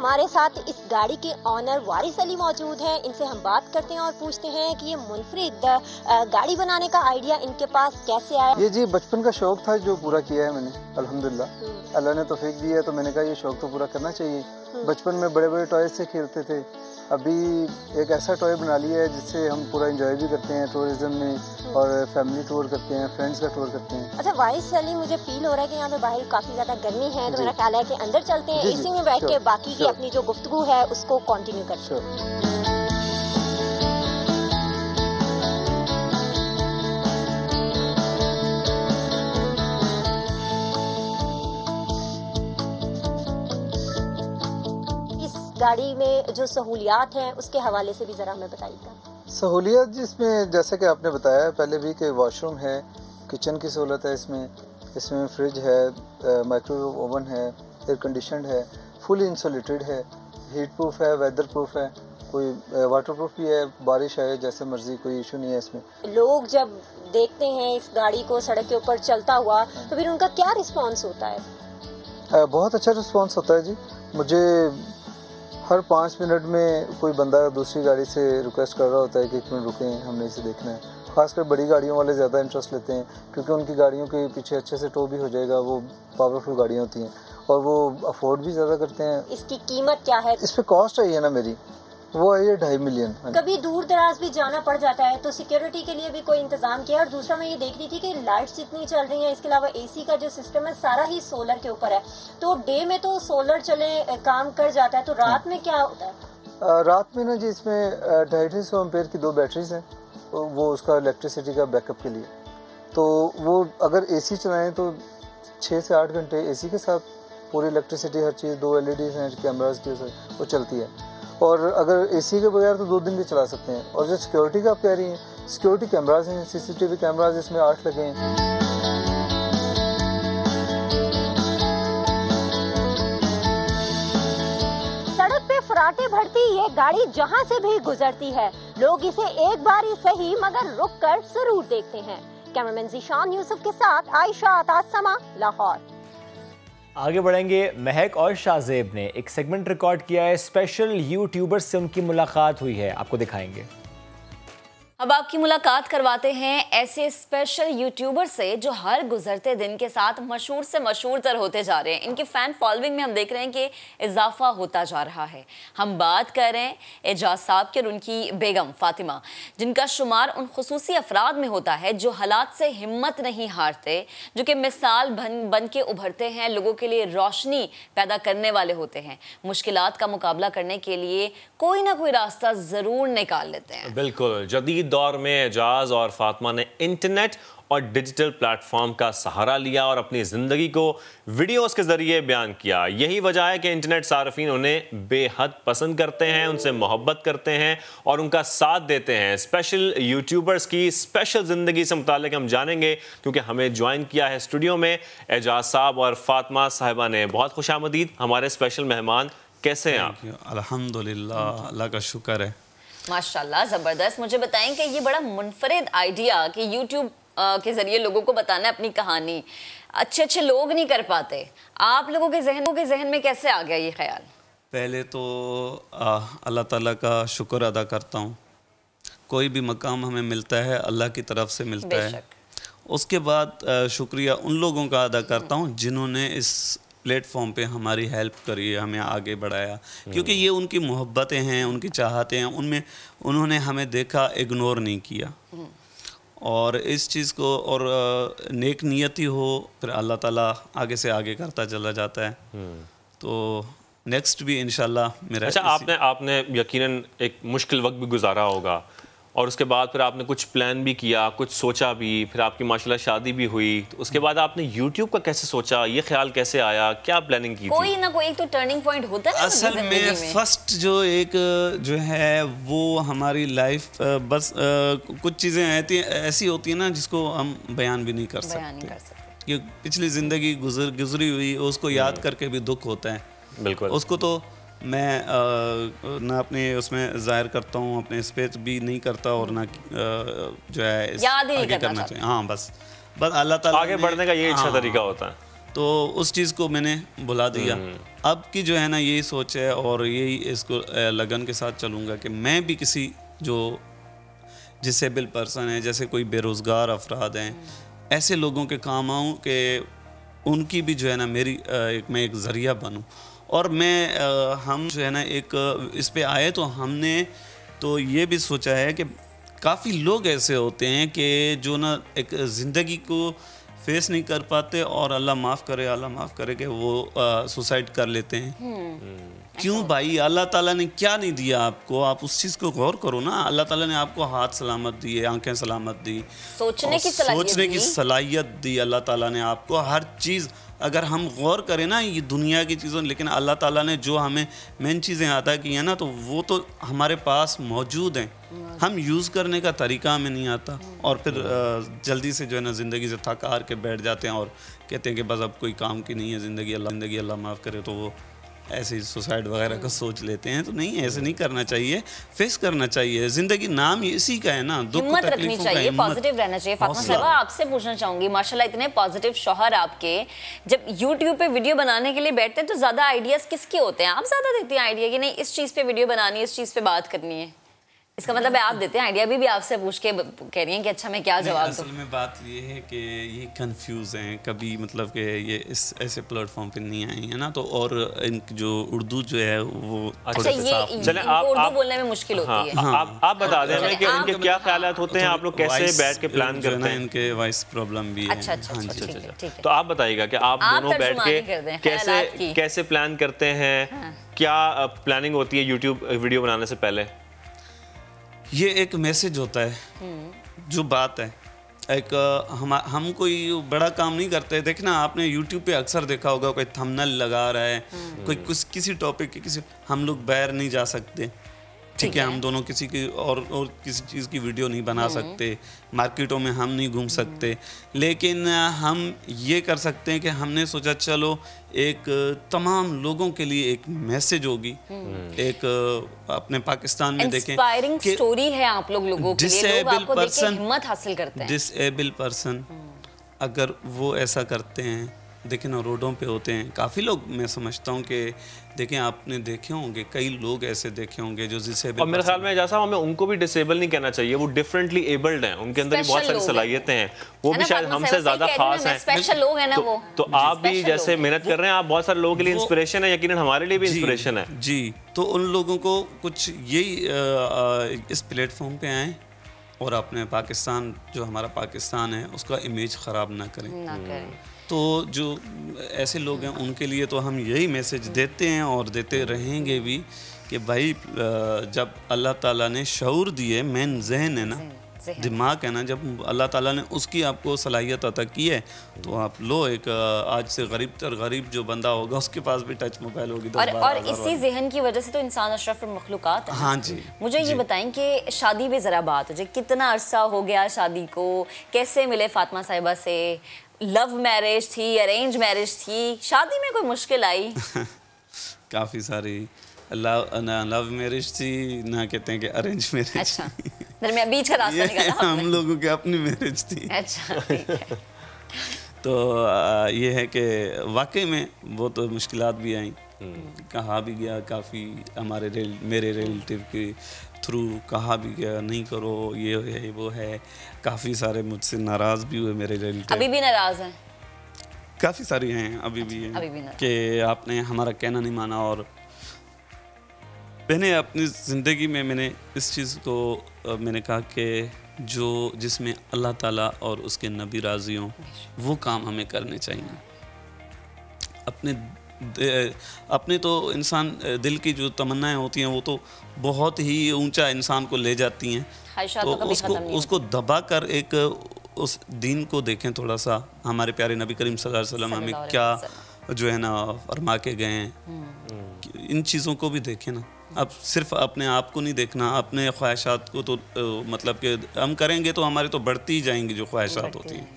हमारे साथ इस गाड़ी के ऑनर वारिस अली मौजूद हैं। इनसे हम बात करते हैं और पूछते हैं कि ये मुनफरिद गाड़ी बनाने का आइडिया इनके पास कैसे आया। ये जी बचपन का शौक था जो पूरा किया है मैंने, अल्हम्दुलिल्लाह। अल्लाह ने तौफीक दी है तो मैंने कहा ये शौक तो पूरा करना चाहिए। बचपन में बड़े बड़े टॉय से खेलते थे, अभी एक ऐसा टॉय बना लिया है जिससे हम पूरा एंजॉय भी करते हैं टूरिज्म में, और फैमिली टूर करते हैं, फ्रेंड्स का टूर करते हैं। अच्छा वारिस अली, मुझे फील हो रहा है कि यहाँ पे बाहर काफी ज्यादा गर्मी है, तो मेरा ख्याल है कि अंदर चलते हैं, इसी में बैठ के बाकी की अपनी जो गुफ्तगू है उसको कंटिन्यू करते हैं। गाड़ी में जो सहूलियात हैं उसके हवाले से भी जरा हमें बताइएगा। सहूलियत जिसमें जैसे कि आपने बताया पहले भी कि वॉशरूम है, किचन की सहूलत है, इसमें फ्रिज है, माइक्रोवेव ओवन है, एयर कंडीशनड है, फुली इंसुलेटेड है, हीट प्रूफ है, वेदर प्रूफ है, कोई वाटर प्रूफ भी है, बारिश आए जैसे मर्जी, कोई इशू नहीं है इसमें। लोग जब देखते हैं इस गाड़ी को सड़क के ऊपर चलता हुआ तो फिर उनका क्या रिस्पॉन्स होता है? बहुत अच्छा रिस्पॉन्स होता है जी। मुझे हर 5 मिनट में कोई बंदा दूसरी गाड़ी से रिक्वेस्ट कर रहा होता है कि 1 मिनट रुकें, हमने इसे देखना है। खासकर बड़ी गाड़ियों वाले ज़्यादा इंटरेस्ट लेते हैं क्योंकि उनकी गाड़ियों के पीछे अच्छे से टो भी हो जाएगा, वो पावरफुल गाड़ियाँ होती हैं और वो अफोर्ड भी ज़्यादा करते हैं। इसकी कीमत क्या है? इस पर कॉस्ट आई है ना मेरी, वो है 2.5 मिलियन। कभी दूर दराज भी जाना पड़ जाता है तो सिक्योरिटी के लिए भी कोई इंतजाम किया? और दूसरा मैं ये देख रही थी कि लाइट्स जितनी चल रही हैं, इसके अलावा एसी का जो सिस्टम है सारा ही सोलर के ऊपर है, तो डे में तो सोलर चले काम कर जाता है, तो रात में क्या होता है? रात में ना जी इसमें 250 एम्पेयर की 2 बैटरीज हैं, वो उसका इलेक्ट्रिसिटी का बैकअप के लिए। तो वो अगर एसी चलाएं तो 6 से 8 घंटे एसी के साथ पूरी इलेक्ट्रिसिटी, हर चीज़, 2 LEDs हैं, कैमराज की, वो चलती है। और अगर एसी के बगैर तो 2 दिन भी चला सकते हैं। और जो सिक्योरिटी का आप कह रही हैं, सिक्योरिटी कैमराज हैं, CCTV कैमराज इसमें 8 लगे हैं। सड़क पे फराटे भरती ये गाड़ी जहां से भी गुजरती है, लोग इसे एक बार ही सही मगर रुक कर जरूर देखते हैं। कैमरामैन ज़ीशान यूसुफ के साथ आयशा अतासमा, लाहौर। आगे बढ़ेंगे। महक और शाहजेब ने एक सेगमेंट रिकॉर्ड किया है, स्पेशल यूट्यूबर्स से उनकी मुलाकात हुई है, आपको दिखाएंगे। अब आपकी मुलाकात करवाते हैं ऐसे स्पेशल यूट्यूबर से जो हर गुजरते दिन के साथ मशहूर से मशहूर तर होते जा रहे हैं। इनकी फ़ैन फॉलोइंग में हम देख रहे हैं कि इजाफा होता जा रहा है। हम बात कर रहे हैं एजाज साहब की और उनकी बेगम फातिमा, जिनका शुमार उन खुसूसी अफराद में होता है जो हालात से हिम्मत नहीं हारते, जो कि मिसाल बन के उभरते हैं, लोगों के लिए रोशनी पैदा करने वाले होते हैं, मुश्किलात का मुकाबला करने के लिए कोई ना कोई रास्ता ज़रूर निकाल लेते हैं। बिल्कुल, जदीद दौर में एजाज और फातिमा ने इंटरनेट और डिजिटल प्लेटफॉर्म का सहारा लिया और अपनी ज़िंदगी को वीडियोस के ज़रिए बयान किया। यही वजह है कि इंटरनेट सार्फिन उन्हें बेहद पसंद करते हैं, उनसे मोहब्बत करते हैं और उनका साथ देते हैं। स्पेशल यूट्यूबर्स की स्पेशल ज़िंदगी से मुताल्लिक हम जानेंगे क्योंकि हमें ज्वाइन किया है स्टूडियो में एजाज साहब और फातिमा साहिबा ने। बहुत खुशामदीद हमारे स्पेशल मेहमान, कैसे हैं आप? अल्हम्दुलिल्लाह, अल्लाह का शुक्र है। माशाल्लाह, ज़बरदस्त। मुझे बताएं कि ये बड़ा मुनफरिद आइडिया कि यूट्यूब के ज़रिए लोगों को बताना अपनी कहानी, अच्छे लोग नहीं कर पाते, आप लोगों के जहन में कैसे आ गया ये ख्याल? पहले तो अल्लाह ताला का शुक्र अदा करता हूँ। कोई भी मकाम हमें मिलता है अल्लाह की तरफ से मिलता है। उसके बाद शुक्रिया उन लोगों का अदा करता हूँ जिन्होंने इस प्लेटफॉर्म पे हमारी हेल्प करी, हमें आगे बढ़ाया, क्योंकि ये उनकी मोहब्बतें हैं, उनकी चाहते हैं, उनमें उन्होंने हमें देखा, इग्नोर नहीं किया। और इस चीज़ को और नेक नियति हो फिर अल्लाह ताला आगे से आगे करता चला जाता है। तो नेक्स्ट भी इंशाल्लाह मेरा। अच्छा, आपने यकीनन एक मुश्किल वक्त भी गुजारा होगा और उसके बाद फिर आपने कुछ प्लान भी किया, कुछ सोचा भी, फिर आपकी माशाल्लाह शादी भी हुई, तो उसके बाद आपने यूट्यूब का कैसे सोचा, ये ख्याल कैसे आया, क्या प्लानिंग की थी? कोई ना कोई एक तो टर्निंग पॉइंट होता है असल में। फर्स्ट जो है वो हमारी लाइफ बस कुछ चीज़ें ऐसी होती हैं ना जिसको हम बयान भी नहीं कर सकते, कि पिछली ज़िंदगी गुजरी हुई उसको याद करके भी दुख होता है। बिल्कुल, उसको तो मैं ना अपने उसमें ज़ाहिर करता हूँ, अपने स्पेस भी नहीं करता और ना जो है याद ही नहीं करना चाहिए। हाँ, बस अल्लाह ताला आगे बढ़ने का ये अच्छा तरीका होता है। तो उस चीज़ को मैंने भुला दिया। अब की जो है ना यही सोच है और यही इसको लगन के साथ चलूँगा कि मैं भी किसी जो डिसेबल पर्सन है, जैसे कोई बेरोज़गार अफराद हैं, ऐसे लोगों के काम आऊँ कि उनकी भी जो है ना मैं एक ज़रिया बनूँ। और हम जो है ना एक इस पे आए तो हमने तो ये भी सोचा है कि काफ़ी लोग ऐसे होते हैं कि जो ना एक ज़िंदगी को फेस नहीं कर पाते और अल्लाह माफ़ करे कि वो सुसाइड कर लेते हैं। क्यों भाई, अल्लाह ताला ने क्या नहीं दिया आपको? आप उस चीज़ को गौर करो ना। अल्लाह ताला ने आपको हाथ सलामत दिए, आंखें सलामत दी, सोचने की सलाहियत दी। अल्लाह ताला ने आपको हर चीज़, अगर हम गौर करें ना ये दुनिया की चीज़ों, लेकिन अल्लाह ताला ने जो हमें मेन चीज़ें अता की हैं ना, तो वो तो हमारे पास मौजूद हैं, हम यूज़ करने का तरीका हमें नहीं आता। और फिर जल्दी से जो है ना ज़िंदगी से थक हार के बैठ जाते हैं और कहते हैं कि बस अब कोई काम की नहीं है ज़िंदगी, अल्लाह माफ़ करे, तो वो ऐसे ही सुसाइड वगैरह का सोच लेते हैं। तो नहीं, ऐसे नहीं करना चाहिए, फेस करना चाहिए। ज़िंदगी नाम इसी का है ना, हिम्मत रखनी चाहिए, पॉजिटिव रहना चाहिए। फातिमा साहिबा, आपसे पूछना चाहूँगी, माशाल्लाह इतने पॉजिटिव शौहर आपके, जब यूट्यूब पे वीडियो बनाने के लिए बैठते हैं तो ज़्यादा आइडियाज़ किसके होते हैं? आप ज़्यादा देती हैं आइडिया कि नहीं इस चीज़ पे वीडियो बनानी है, इस चीज़ पे बात करनी है? इसका मतलब है आप देते हैं आइडिया? भी आपसे पूछ के कह रही हैं कि अच्छा मैं क्या जवाब दूं? असल में बात ये है कि ये कंफ्यूज हैं, कभी मतलब कि ये इस ऐसे प्लेटफॉर्म पे नहीं आई है ना, तो और इनकी जो उर्दू जो है वो अच्छा ये उर्दू बोलने में मुश्किल होती है। आप बता दें हमें कि इनके क्या ख्यालात होते हैं, आप लोग कैसे बैठ के प्लान करते हैं? इनके वॉइस प्रॉब्लम भी है। अच्छा, तो आप बताइएगा कि आप दोनों बैठ के कैसे प्लान करते हैं, क्या प्लानिंग होती है यूट्यूब वीडियो बनाने से पहले? ये एक मैसेज होता है, जो बात है, एक हम कोई बड़ा काम नहीं करते। देखना आपने YouTube पे अक्सर देखा होगा, कोई थंबनेल लगा रहा है, कोई किसी टॉपिक के हम लोग बाहर नहीं जा सकते, ठीक है, हम दोनों किसी की और किसी चीज़ की वीडियो नहीं बना सकते, मार्केटों में हम नहीं घूम सकते, लेकिन हम ये कर सकते हैं कि हमने सोचा चलो एक तमाम लोगों के लिए एक मैसेज होगी। एक अपने पाकिस्तान में देखें, इंस्पायरिंग स्टोरी है आप लोगों के लिए, लोग आपको देख के हिम्मत हासिल करते हैं। डिसेबल पर्सन अगर वो ऐसा करते हैं, देखें ना रोडों पे होते हैं काफ़ी लोग, मैं समझता हूँ कि देखें आपने देखे होंगे, कई लोग ऐसे देखे होंगे जो डिसेबल, और मेरे ख्याल में जैसा हमें उनको भी डिसेबल नहीं कहना चाहिए, वो डिफरेंटली एबल्ड हैं, उनके अंदर भी बहुत सारी सलाहियतें हैं, वो भी शायद हमसे ज़्यादा खास हैं, स्पेशल लोग हैं ना वो। तो आप भी जैसे मेहनत कर रहे हैं, आप बहुत सारे लोगों के लिए इंस्पिरेशन है, यकीनन हमारे लिए भी इंस्पिरेशन है जी। तो उन लोगों को कुछ यही इस प्लेटफॉर्म पे आए और अपने पाकिस्तान, जो हमारा पाकिस्तान है, उसका इमेज ख़राब ना करें। तो जो ऐसे लोग हैं उनके लिए तो हम यही मैसेज देते हैं और देते रहेंगे भी कि भाई जब अल्लाह ताला ने शऊर दिए, मेन जहन है ना, दिमाग है ना, जब अल्लाह ताला ने उसकी आपको सलाहियत अता की है, तो आप लो एक आज से गरीब जो बंदा होगा उसके पास भी टच मोबाइल होगी। और इसी जहन की वजह से तो इंसान अशरफ मखलूकात है। हाँ जी। मुझे ये बताएं कि शादी पे ज़रा बात हो जाए, कितना अरसा हो गया शादी को, कैसे मिले फातिमा साहिबा से, लव मैरिज थी, अरेंज मैरिज थी, शादी में कोई मुश्किल आई? काफ़ी सारी, लव मैरिज थी ना, कहते हैं कि अरेंज मैरिज। अच्छा, दरमियान बीच का रास्ता निकाला हम लोगों की अपनी मैरिज थी। अच्छा, ठीक है। तो ये है कि वाकई में बहुत मुश्किलात भी आई, कहा भी गया काफ़ी, मेरे रिलेटिव के थ्रू कहा भी गया नहीं करो, ये है वो है, काफ़ी सारे मुझसे नाराज़ भी हुए मेरे रिलेटिव। अभी भी नाराज़ हैं? काफ़ी सारी हैं, अभी भी हैं कि आपने हमारा कहना नहीं माना। और मैंने अपनी ज़िंदगी में मैंने इस चीज़ को मैंने कहा कि जिसमें अल्लाह ताला और उसके नबी राज़ी हों, वो काम हमें करने चाहिए। अपने तो इंसान दिल की जो तमन्नाएं होती हैं वो तो बहुत ही ऊंचा इंसान को ले जाती हैं, तो उसको दबा कर एक उस दीन को देखें थोड़ा सा। हमारे प्यारे नबी करीम सल्लल्लाहु अलैहि वसल्लम हमें क्या जो है ना फरमा के गए हैं, इन चीज़ों को भी देखें ना। अब सिर्फ अपने आप को नहीं देखना, अपने ख्वाहिशात को तो मतलब कि हम करेंगे तो हमारे तो बढ़ती ही जाएंगी जो ख्वाहिशात होती हैं।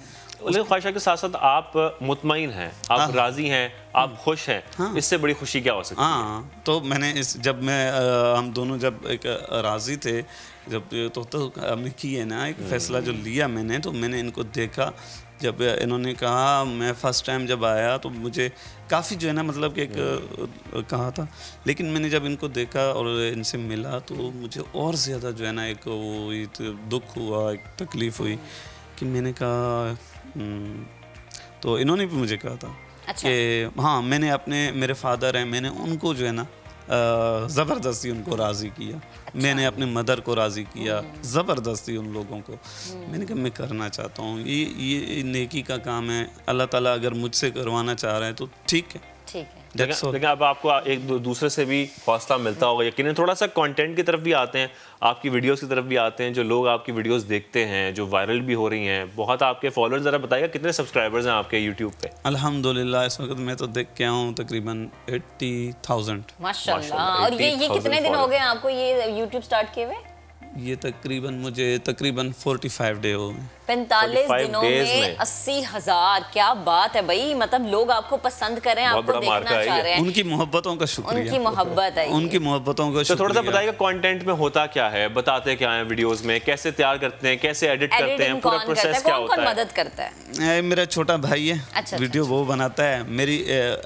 लेकिन ख्वाहिशा के साथ साथ आप मुतमईन हैं, आप राज़ी हैं, आप खुश हैं, इससे बड़ी खुशी क्या हो सकती है? हाँ, तो मैंने जब हम दोनों जब एक राज़ी थे, जब तो हमने की है ना एक फ़ैसला जो लिया मैंने, तो मैंने इनको देखा जब इन्होंने कहा, मैं फ़र्स्ट टाइम जब आया तो मुझे काफ़ी जो है ना मतलब कि एक कहा था, लेकिन मैंने जब इनको देखा और इनसे मिला तो मुझे और ज़्यादा जो है ना एक वो दुख हुआ, एक तकलीफ़ हुई कि मैंने कहा तो इन्होंने भी मुझे कहा था कि हाँ मैंने अपने मेरे फादर हैं, मैंने उनको जो है ना ज़बरदस्ती उनको राज़ी किया। मैंने अपने मदर को राज़ी किया ज़बरदस्ती उन लोगों को। मैंने कहा मैं करना चाहता हूँ, ये नेकी का काम है, अल्लाह ताला अगर मुझसे करवाना चाह रहे हैं तो ठीक है। लेकिन अब आपको एक दूसरे से भी हौसला मिलता होगा यकीनन। थोड़ा सा कंटेंट की तरफ भी आते हैं, आपकी वीडियोस की तरफ भी आते हैं। जो लोग आपकी वीडियोस देखते हैं, जो वायरल भी हो रही हैं, बहुत आपके फॉलोअर्स, ज़रा बताइएगा कितने सब्सक्राइबर्स हैं आपके यूट्यूब पे? अल्हम्दुलिल्लाह इस वक्त मैं तो देख के आऊँ तकरीबन 80,000। माशाल्लाह। और ये कितने दिन हो गए आपको ये यूट्यूब स्टार्ट किए हुए? ये मुझे तकरीबन 45 डे हो गए। 45 दिनों में 80,000, क्या बात है भाई। मतलब लोग आपको पसंद कर रहे हैं, आपको देखना चाह रहे हैं। उनकी मोहब्बतों का शुक्रिया। उनकी मोहब्बत है, उनकी मोहब्बतों का शुक्रिया। थोड़ा सा बताइएगा कंटेंट में होता क्या है, बताते क्या है वीडियोस में, कैसे तैयार करते हैं, कैसे एडिट करते हैं, पूरा प्रोसेस क्या होता है? मदद करता है? मेरा छोटा भाई है, वीडियो वो बनाता है। मेरी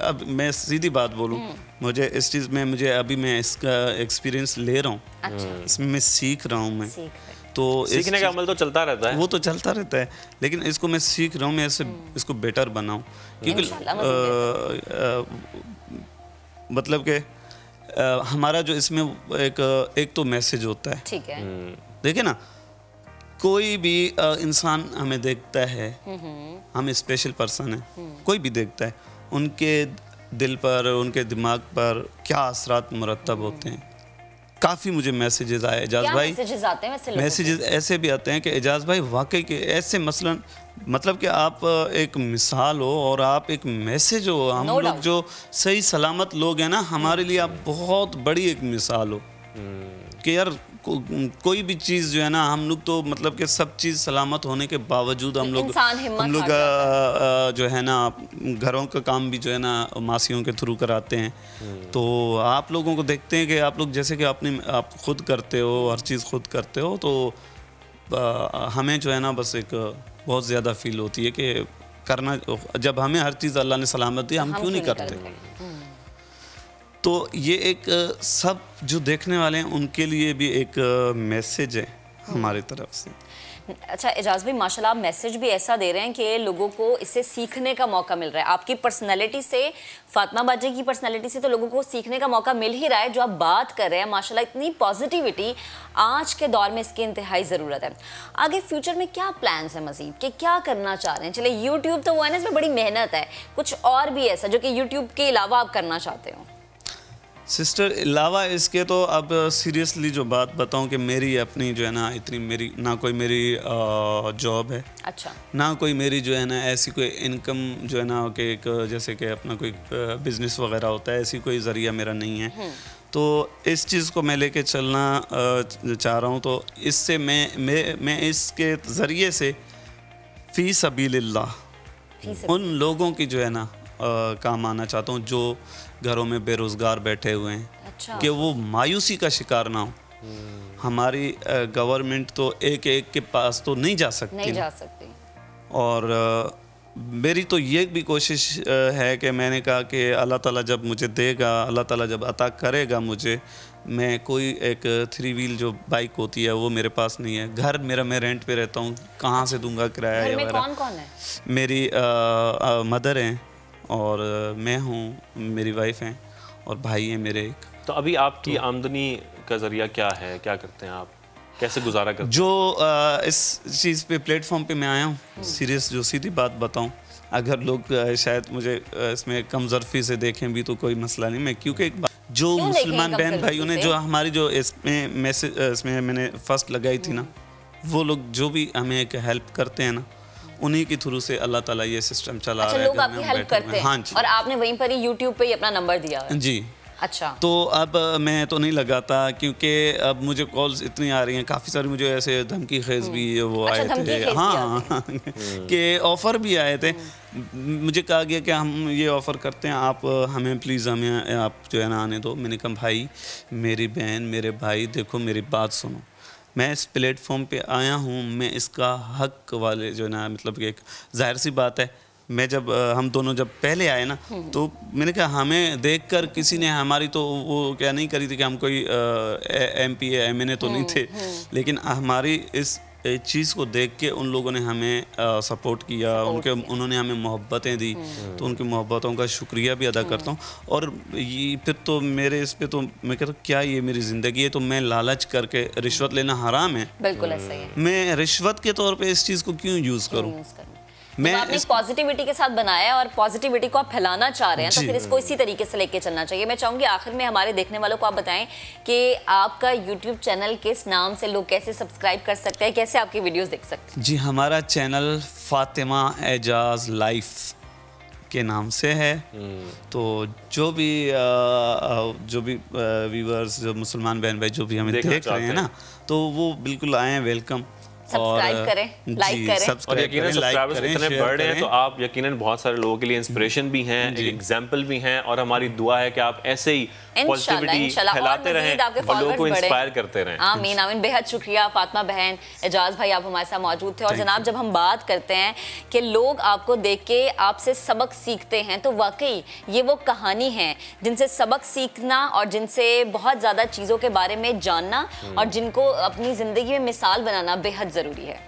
अब मैं सीधी बात बोलूँ, मुझे इस चीज़ में अभी मैं इसका एक्सपीरियंस ले रहा हूँ, इसमें मैं सीख रहा हूँ। मैं तो सीखने का अमल तो चलता रहता है, वो तो चलता रहता है, लेकिन इसको मैं सीख रहा हूँ, मैं इसको बेटर बनाऊँ। क्योंकि मतलब कि हमारा जो इसमें एक तो मैसेज होता है, ठीक है। देखिए ना, कोई भी इंसान हमें देखता है, हम स्पेशल पर्सन है, कोई भी देखता है, उनके दिल पर, उनके दिमाग पर क्या असरात मुरतब होते हैं। काफ़ी मुझे मैसेजेस आए, एजाज भाई मैसेजेस आते हैं वैसे, मैसेजेस ऐसे भी आते हैं कि एजाज भाई वाकई के ऐसे मसलन मतलब कि आप एक मिसाल हो और आप एक मैसेज हो। हम लोग जो सही सलामत लोग हैं ना, हमारे लिए आप बहुत बड़ी एक मिसाल हो कि यार कोई भी चीज़ जो है ना, हम लोग तो मतलब कि सब चीज़ सलामत होने के बावजूद हम लोग जो है ना घरों का काम भी जो है ना मासियों के थ्रू कराते हैं। तो आप लोगों को देखते हैं कि आप लोग जैसे कि आप खुद करते हो, हर चीज़ खुद करते हो, तो हमें जो है ना बस एक बहुत ज़्यादा फील होती है कि करना, जब हमें हर चीज़ अल्लाह ने सलामत दी, हम क्यों नहीं करते। तो ये एक सब जो देखने वाले हैं उनके लिए भी एक मैसेज है हमारी तरफ से। अच्छा एजाज भाई, माशाल्लाह आप मैसेज भी ऐसा दे रहे हैं कि लोगों को इससे सीखने का मौका मिल रहा है। आपकी पर्सनैलिटी से, फातिमा बाजी की पर्सनैलिटी से तो लोगों को सीखने का मौका मिल ही रहा है। जो आप बात कर रहे हैं माशाल्लाह, इतनी पॉजिटिविटी आज के दौर में इसकी इंतहाई ज़रूरत है। आगे फ्यूचर में क्या प्लान्स है मज़ीद, कि क्या करना चाह रहे हैं? चले यूट्यूब तो वो है ना, इसमें बड़ी मेहनत है, कुछ और भी ऐसा जो कि यूट्यूब के अलावा आप करना चाहते हो? सिस्टर, अलावा इसके तो अब सीरियसली जो बात बताऊं कि मेरी अपनी जो है ना इतनी मेरी ना कोई मेरी जॉब है, अच्छा, ना कोई मेरी जो है ना ऐसी कोई इनकम जो है ना कि एक जैसे कि अपना कोई बिज़नेस वगैरह होता है, ऐसी कोई ज़रिया मेरा नहीं है। तो इस चीज़ को मैं लेके चलना चाह रहा हूँ। तो इससे मैं इसके ज़रिए से फ़ी सबीलिल्लाह उन लोगों की जो है ना काम आना चाहता हूँ जो घरों में बेरोज़गार बैठे हुए हैं। अच्छा। कि वो मायूसी का शिकार ना हो। हमारी गवर्नमेंट तो एक के पास तो नहीं जा सकती, और मेरी तो ये भी कोशिश है कि मैंने कहा कि अल्लाह ताला जब मुझे देगा, अल्लाह ताला जब अता करेगा मुझे, मैं कोई एक 3 व्हील जो बाइक होती है वो मेरे पास नहीं है। घर मेरा, मैं रेंट पे रहता हूँ, कहाँ से दूंगा किराया वगैरह। कौन कौन है? मेरी मदर हैं और मैं हूँ, मेरी वाइफ हैं और भाई हैं मेरे एक। तो अभी आपकी आमदनी का ज़रिया क्या है, क्या करते हैं आप, कैसे गुजारा करते हैं? जो इस चीज़ पे प्लेटफॉर्म पे मैं आया हूँ, सीरियस जो सीधी बात बताऊँ, अगर लोग शायद मुझे इसमें कम ज़रफ़ी से देखें भी तो कोई मसला नहीं। मैं क्योंकि एक बात, जो मुसलमान बहन भाइयों ने जो हमारी जो इसमें मैसेज इसमें मैंने फर्स्ट लगाई थी ना, वो लोग जो भी हमें एक हेल्प करते हैं ना, उन्हीं के थ्रू से अल्लाह ताला ये सिस्टम चला रहा है। लोग आपकी हेल्प करते हैं। हाँ जी। और आपने वहीं पर ही यूट्यूब पे ही अपना नंबर दिया है? जी। अच्छा। तो अब मैं तो नहीं लगाता क्योंकि अब मुझे कॉल्स इतनी आ रही हैं, काफ़ी सारी मुझे ऐसे धमकी खेज भी वो आए थे। हाँ कि ऑफ़र भी आए थे। मुझे कहा गया कि हम ये ऑफ़र करते हैं, आप हमें प्लीज़ हमें आप जो है ना आने दो। मैंने कहा भाई, मेरी बहन, मेरे भाई, देखो मेरी बात सुनो, मैं इस प्लेटफॉर्म पे आया हूँ, मैं इसका हक वाले जो ना, मतलब एक जाहिर सी बात है, मैं जब हम दोनों जब पहले आए ना, तो मैंने कहा हमें देखकर किसी ने हमारी तो वो क्या नहीं करी थी कि हम कोई MP MNA तो नहीं थे, लेकिन हमारी इस चीज़ को देख के उन लोगों ने हमें सपोर्ट किया, उन्होंने हमें मोहब्बतें दी, तो उनकी मोहब्बतों का शुक्रिया भी अदा करता हूँ। और ये फिर तो मेरे इस पे तो मैं कहता हूँ क्या ये मेरी ज़िंदगी है, तो मैं लालच करके रिश्वत लेना हराम है, बिल्कुल ऐसा ही है। मैं रिश्वत के तौर पे इस चीज़ को क्यों यूज़ करूँ? मैं आपने इस पॉजिटिविटी के साथ बनाया और पॉजिटिविटी को आप फैलाना चाह रहे हैं, तो फिर इसको इसी तरीके से लेके चलना चाहिए। मैं चाहूंगी आखिर में हमारे देखने वालों को आप बताएं कि आपका YouTube चैनल किस नाम से, लोग कैसे सब्सक्राइब कर सकते हैं, कैसे आपकी वीडियोस देख सकते हैं? जी, हमारा चैनल फातिमा एजाज लाइफ के नाम से है। तो जो भी व्यूअर्स, जो मुसलमान बहन भाई जो भी हमें देख रहे हैं ना, तो वो बिल्कुल आए, वेलकम। सब्सक्राइब करें, लाइक करें, और यकीनन सब्सक्राइबर्स इतने बढ़ रहे हैं तो आप यकीनन बहुत सारे लोगों के लिए इंस्पिरेशन भी हैं, एक एग्जांपल भी हैं, और हमारी दुआ है कि आप ऐसे ही पॉजिटिविटी फैलाते रहें और लोगों को इंस्पायर करते रहें। आमीन आमीन। बेहद शुक्रिया फातिमा बहन, एजाज भाई, आप हमारे साथ मौजूद थे। और जनाब, जब हम बात करते हैं कि लोग आपको देख के आपसे सबक सीखते हैं, तो वाकई ये वो कहानी है जिनसे सबक सीखना और जिनसे बहुत ज़्यादा चीज़ों के बारे में जानना और जिनको अपनी ज़िंदगी में मिसाल बनाना बेहद ज़रूरी है।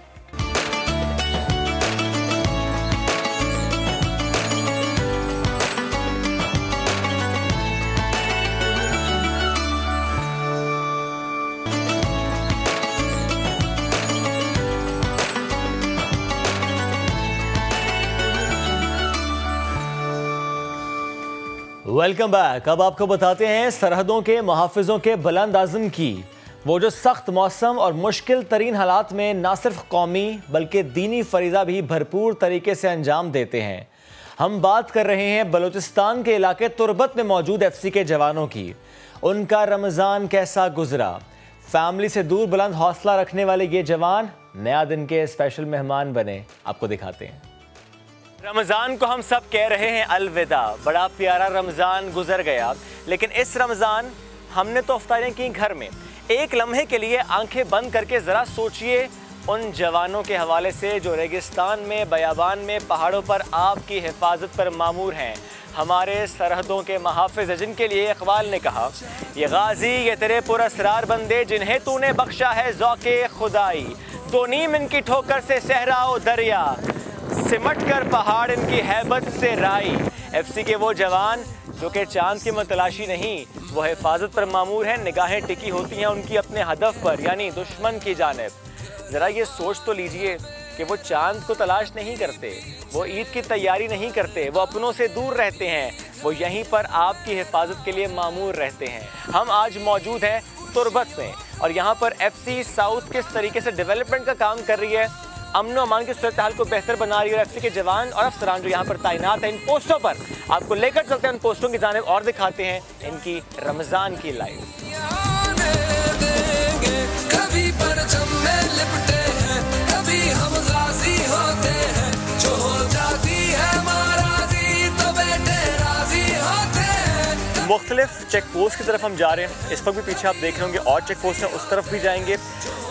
Welcome back. अब आपको बताते हैं सरहदों के मुहाफिजों के बुलंद आज़म की वो जो सख्त मौसम और मुश्किल तरीन हालात में ना सिर्फ कौमी बल्कि दीनी फरीज़ा भी भरपूर तरीके से अंजाम देते हैं। हम बात कर रहे हैं बलूचिस्तान के इलाके तुर्बत में मौजूद FC के जवानों की। उनका रमज़ान कैसा गुजरा? फैमिली से दूर बुलंद हौसला रखने वाले ये जवान नया दिन के स्पेशल मेहमान बने। आपको दिखाते हैं। रमज़ान को हम सब कह रहे हैं अलविदा। बड़ा प्यारा रमज़ान गुजर गया, लेकिन इस रमज़ान हमने तो इफ्तारियां की घर में। एक लम्हे के लिए आंखें बंद करके ज़रा सोचिए उन जवानों के हवाले से जो रेगिस्तान में, बयाबान में, पहाड़ों पर आपकी हिफाजत पर मामूर हैं। हमारे सरहदों के मुहाफिज, जिनके लिए इकबाल ने कहा, ये गाजी, ये तेरे पुरअसरार बंदे जिन्हें तूने बख्शा है ज़ौक़े खुदाई, दो नीम इनकी ठोकर से सहरा ओ दरिया, सिमट कर पहाड़ इनकी हैबत से राई। FC के वो जवान जो कि चांद की मतलाशी नहीं, वो हिफाजत पर मामूर हैं। निगाहें टिकी होती हैं उनकी अपने हदफ पर, यानी दुश्मन की जानिब। ज़रा ये सोच तो लीजिए कि वो चांद को तलाश नहीं करते, वो ईद की तैयारी नहीं करते, वो अपनों से दूर रहते हैं, वो यहीं पर आपकी हिफाजत के लिए मामूर रहते हैं। हम आज मौजूद हैं तुर्बत में, और यहाँ पर FC साउथ किस तरीके से डेवलपमेंट का काम कर रही है, अमन व अमान की सूरत हाल को बेहतर बना रही है। और FC के जवान और अफसरान जो यहाँ पर तैनात हैं इन पोस्टों पर, आपको लेकर चलते हैं उन पोस्टों की जानिब और दिखाते हैं इनकी रमज़ान की लाइफ। कभी परचम में लिपटे हैं, कभी हम गाजी होते हैं, जो हो जाती है महाराजी तो बेटे राजी होते हैं। मुख्तलिफ चेक पोस्ट की तरफ हम जा रहे हैं। इस वक्त भी पीछे आप देख रहे होंगे और चेक पोस्ट हैं, उस तरफ भी जाएंगे।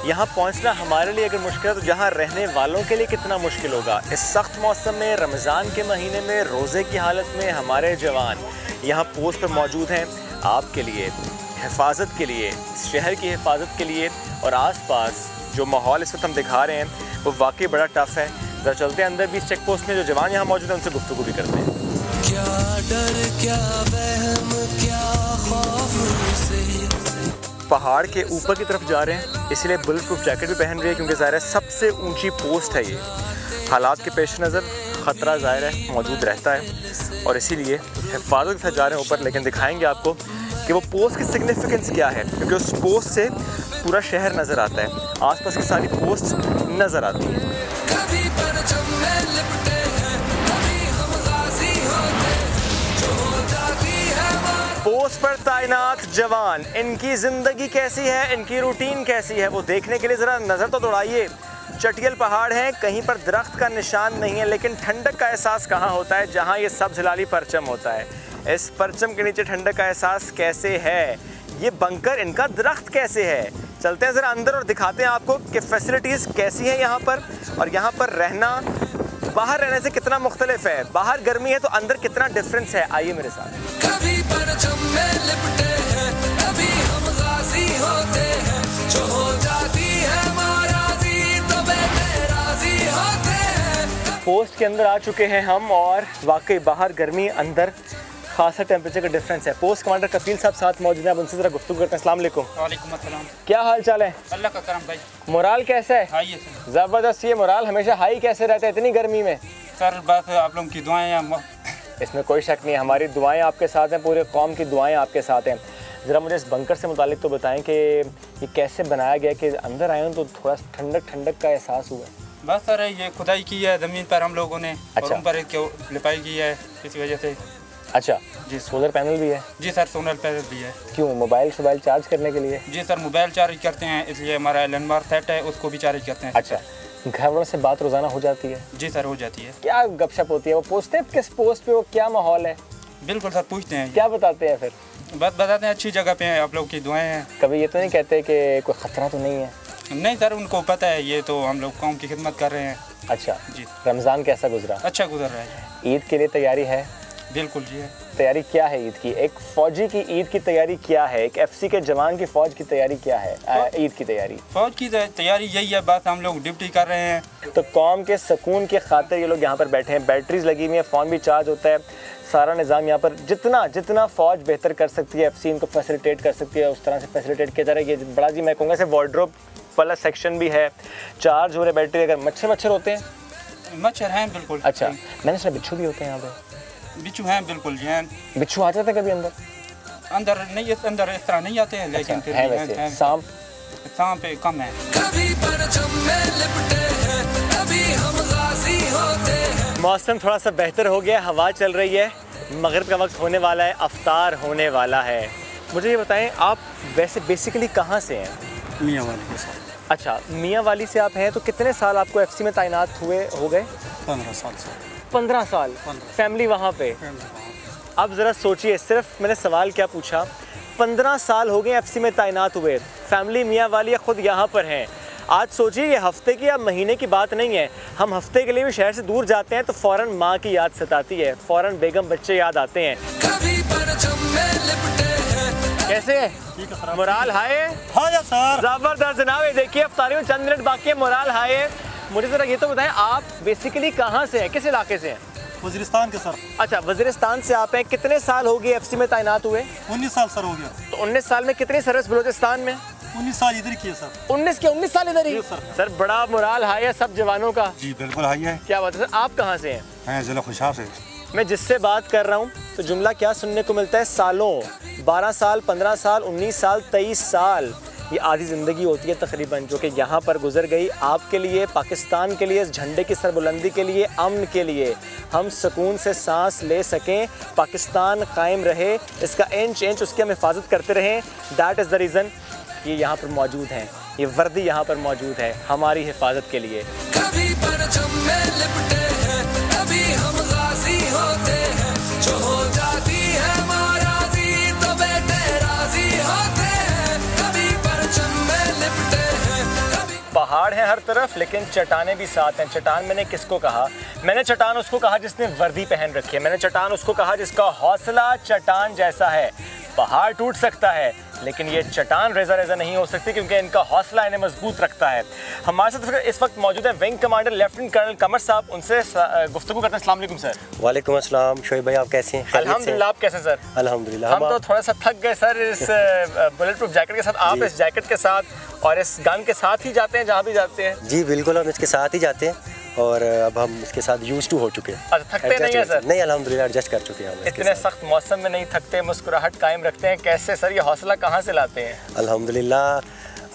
यहाँ पहुँचना हमारे लिए अगर मुश्किल है तो यहाँ रहने वालों के लिए कितना मुश्किल होगा। इस सख्त मौसम में, रमज़ान के महीने में, रोज़े की हालत में हमारे जवान यहाँ पोस्ट पर मौजूद हैं आपके लिए, हिफाजत के लिए, शहर की हिफाजत के लिए। और आसपास जो माहौल इस वक्त हम दिखा रहे हैं वो वाकई बड़ा टफ है। जरा चलते हैं अंदर भी इस चेक पोस्ट में जो जवान यहाँ मौजूद हैं उनसे गुफ्तगू भी करते हैं। क्या डर, क्या वहम, क्या खौफ से। पहाड़ के ऊपर की तरफ जा रहे हैं, इसलिए बुलेट प्रूफ जैकेट भी पहन रही है क्योंकि ज़ाहिर है सबसे ऊंची पोस्ट है ये। हालात के पेश नज़र ख़तरा ज़ाहिर है मौजूद रहता है और इसीलिए हिफाजत के साथ जा रहे हैं ऊपर। लेकिन दिखाएंगे आपको कि वो पोस्ट की सिग्निफिकेंस क्या है, क्योंकि उस पोस्ट से पूरा शहर नज़र आता है, आसपास की सारी पोस्ट नज़र आती हैं। पोस्ट पर तैनात जवान, इनकी ज़िंदगी कैसी है, इनकी रूटीन कैसी है, वो देखने के लिए ज़रा नज़र तो दौड़ाइए। चटियल पहाड़ हैं, कहीं पर दरख्त का निशान नहीं है, लेकिन ठंडक का एहसास कहाँ होता है जहाँ ये सब्ज़ हिलाली परचम होता है। इस परचम के नीचे ठंडक का एहसास कैसे है, ये बंकर इनका दरख्त कैसे है, चलते हैं ज़रा अंदर और दिखाते हैं आपको कि फैसिलिटीज़ कैसी हैं यहाँ पर, और यहाँ पर रहना बाहर रहने से कितना मुख्तलिफ है। बाहर गर्मी है तो अंदर कितना डिफरेंस है, आइए मेरे साथ। कभी परचम में लिपटे हैं, कभी हम गाजी होते हैं, जो हो जाती है नाराज़ी तो बेटे राज़ी होते हैं। पोस्ट के अंदर आ चुके हैं हम, और वाकई बाहर गर्मी, अंदर खासा टेम्परेचर का डिफरेंस है। पोस्ट कमांडर कफील साहब साथ मौजूद हैं, अब उनसे ज़रा गुफ्तगू करते हैं। अस्सलाम वालेकुम। वालेकुम अस्सलाम। क्या हाल चाल है? अल्लाह का करम भाई। मोराल कैसा है? हाई है सर। ज़बरदस्त। ये मोराल हमेशा हाई कैसे रहता है इतनी गर्मी में? सर बस आप लोगों की दुआएं हैं। इसमें कोई शक नहीं, हमारी दुआएं आपके साथ हैं, पूरे कौम की दुआएं आपके साथ हैं। ज़रा मुझे इस बंकर से मुतालिक तो बताएं कि ये कैसे बनाया गया कि अंदर आए तो थोड़ा ठंडक का एहसास हुआ? बस सर ये खुदाई की है ज़मीन पर हम लोगों ने। अच्छा। और उन पर क्यों लिपाई की है इसी वजह से। अच्छा जी। सोलर पैनल भी है? जी सर सोलर पैनल भी है। क्यों, मोबाइल चार्ज करने के लिए? जी सर मोबाइल चार्ज करते हैं, इसलिए हमारा लैंडमार्क सेट है उसको भी चार्ज करते हैं। अच्छा, घर वालों से बात रोज़ाना हो जाती है? जी सर हो जाती है। क्या गपशप होती है? वो पूछते हैं किस पोस्ट पे हो, क्या माहौल है? बिल्कुल सर पूछते हैं। क्या बताते हैं फिर? बस बताते हैं अच्छी जगह पे हैं, आप लोग की दुआएं हैं। कभी ये तो नहीं कहते कि कोई ख़तरा तो नहीं है? नहीं सर उनको पता है, ये तो हम लोग कौम की खिदमत कर रहे हैं। अच्छा जी। रमज़ान कैसा गुजरा? अच्छा गुजर रहा है। ईद के लिए तैयारी है? बिल्कुल जी है। तैयारी क्या है ईद की? एक फ़ौजी की ईद की तैयारी क्या है? एक FC के जवान की फ़ौज की तैयारी क्या है? ईद की तैयारी? फ़ौज की तैयारी यही है, बस हम लोग ड्यूटी कर रहे हैं। तो कौम के सुकून के खातिर ये लोग यहाँ पर बैठे हैं, बैटरीज लगी हुई हैं, फ़ोन भी चार्ज होता है, सारा निज़ाम यहाँ पर जितना फ़ौज बेहतर कर सकती है, FC इनको फैसिलिटेट कर सकती है, उस तरह से फैसिलिटेट किया जा रहा है। ये बड़ा जी मैं कहूँगा से वार्डरोब वाला सेक्शन भी है, चार्ज हो रहे बैटरी। अगर मच्छर होते हैं? मच्छर हैं बिल्कुल। अच्छा, मैंने सुना बिच्छू भी होते हैं यहाँ पे? बिच्छू हैं बिल्कुल जी हैं। बिच्छू आ जाते हैं कभी अंदर? अंदर नहीं, अंदर इस तरह नहीं आते हैं, लेकिन फिर है वैसे। सांप कम है। कभी परचम में लिपटे हैं, कभी हम गाजी होते हैं। मौसम थोड़ा सा बेहतर हो गया, हवा चल रही है, मगरिब का वक्त होने वाला है, अफ्तार होने वाला है। मुझे ये बताएं आप वैसे बेसिकली कहाँ से हैं? मियाँ वाली के साथ। अच्छा, मियाँ वाली से आप हैं, तो कितने साल आपको FC में तैनात हो गए? 15 साल से। 15 साल फैमिली वहाँ पे? अब ज़रा सोचिए, सिर्फ मैंने सवाल क्या पूछा, 15 साल हो गए FC में तैनात हुए, फैमिली मियाँ वाली खुद यहाँ पर हैं। आज सोचिए ये हफ्ते की या महीने की बात नहीं है, हम हफ्ते के लिए भी शहर से दूर जाते हैं तो फ़ौरन माँ की याद सताती है, फ़ौरन बेगम बच्चे याद आते हैं। कभी परचम में लिपटे हैं। कैसे है? मोराल हाय है? हाँ सर। ज़बरदस्त जनाब, ये देखिए अफ्तारी में चंद मिनट बाकी है, मोराल हाय है। मुझे ज़रा ये तो बताएं आप बेसिकली कहाँ से हैं, किस इलाके से हैं? वज़ीरिस्तान के सर। अच्छा, वज़ीरिस्तान से आप हैं, कितने साल हो गए FC में तैनात हुए? 19 साल सर हो गया। तो 19 साल में कितनी सर्विस बलूचिस्तान में? 19 साल इधर किए सर। 19 साल इधर ही? सर बड़ा मोराल हाई है सब जवानों का। जी बिल्कुल हाई है। क्या बात है सर, आप कहाँ से हैं? मैं ज़िला खुशाब से। मैं जिससे बात कर रहा हूँ तो जुमला क्या सुनने को मिलता है, सालों, 12 साल, 15 साल, 19 साल, 23 साल, ये आधी ज़िंदगी होती है तकरीबन, जो कि यहाँ पर गुजर गई आपके लिए, पाकिस्तान के लिए, इस झंडे की सरबुलंदी के लिए, अमन के लिए, हम सुकून से सांस ले सकें, पाकिस्तान कायम रहे, इसका इंच इंच उसकी हम हिफाजत करते रहें। दैट इज़ द रीज़न ये यहाँ पर मौजूद हैं, ये वर्दी यहाँ पर मौजूद है हमारी हिफाजत के लिए। कभी परचम में लिपटे हैं, कभी हम गाजी होते हैं, जो हो जाती है नाराज़ी तो बेटे राज़ी होते हैं। कभी परचम में लिपटे हैं, कभी पहाड़ हैं हर तरफ लेकिन चट्टानें भी साथ हैं। चट्टान मैंने किसको कहा? मैंने चट्टान उसको कहा जिसने वर्दी पहन रखी है, मैंने चट्टान उसको कहा जिसका हौसला चट्टान जैसा है। पहाड़ टूट सकता है लेकिन ये चट्टान रेजा रेजा नहीं हो सकती क्योंकि इनका हौसला इन्हें मजबूत रखता है। हमारे साथ इस वक्त मौजूद है विंग कमांडर लेफ्टिनेंट कर्नल कमर साहब, उनसे गुफ्तगू करते हैं। अस्सलाम वालेकुम सर। वालेकुम अस्सलाम। शोएब भाई आप कैसे हैं? अल्हम्दुलिल्लाह, आप कैसे सर? अल्हम्दुलिल्लाह। हम तो थोड़ा सा थक गए सर इस बुलेट प्रूफ जैकेट के साथ। आप इस जैकेट के साथ और इस गन के साथ ही जाते हैं जहाँ भी जाते हैं? जी बिल्कुल, हम इसके साथ ही जाते हैं और अब हम इसके साथ यूज टू हो चुके हैं। अच्छा, थकते नहीं है सर? नहीं अल्हम्दुलिल्लाह एडजस्ट कर चुके हैं हम। इतने सख्त मौसम में नहीं थकते, मुस्कुराहट कायम रखते हैं, कैसे सर ये हौसला कहाँ से लाते हैं? अल्हम्दुलिल्लाह,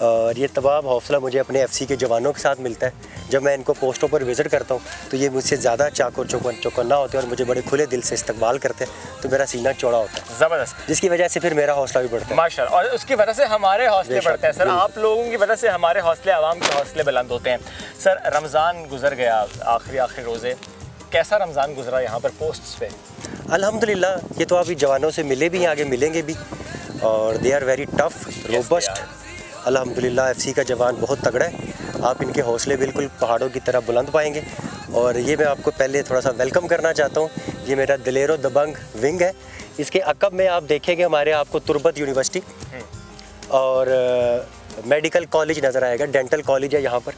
और ये तमाम हौसला मुझे अपने FC के जवानों के साथ मिलता है। जब मैं इनको पोस्टों पर विज़िट करता हूँ तो ये मुझसे ज़्यादा चाकोर चौकन्ना होते हैं और मुझे बड़े खुले दिल से इस्तकबाल करते हैं, तो मेरा सीना चौड़ा होता है ज़बरदस्त, जिसकी वजह से फिर मेरा हौसला भी बढ़ता है माशाअल्लाह। और उसकी वजह से हमारे हौसले बढ़ते हैं सर, आप लोगों की वजह से हमारे हौसले, आवाम के हौसले बुलंद होते हैं। सर रमज़ान गुजर गया, आखिरी रोज़े, कैसा रमज़ान गुजरा यहाँ पर पोस्ट्स पे? अल्हम्दुलिल्लाह, ये तो अभी जवानों से मिले भी हैं, आगे मिलेंगे भी, और they are very tough, robust. अल्हम्दुलिल्लाह FC का जवान बहुत तगड़ा है। आप इनके हौसले बिल्कुल पहाड़ों की तरह बुलंद पाएंगे। और ये मैं आपको पहले थोड़ा सा वेलकम करना चाहता हूँ। ये मेरा दिलेरो दबंग विंग है। इसके अकब में आप देखेंगे हमारे आपको तुर्बत यूनिवर्सिटी और मेडिकल कॉलेज नज़र आएगा, डेंटल कॉलेज है यहाँ पर।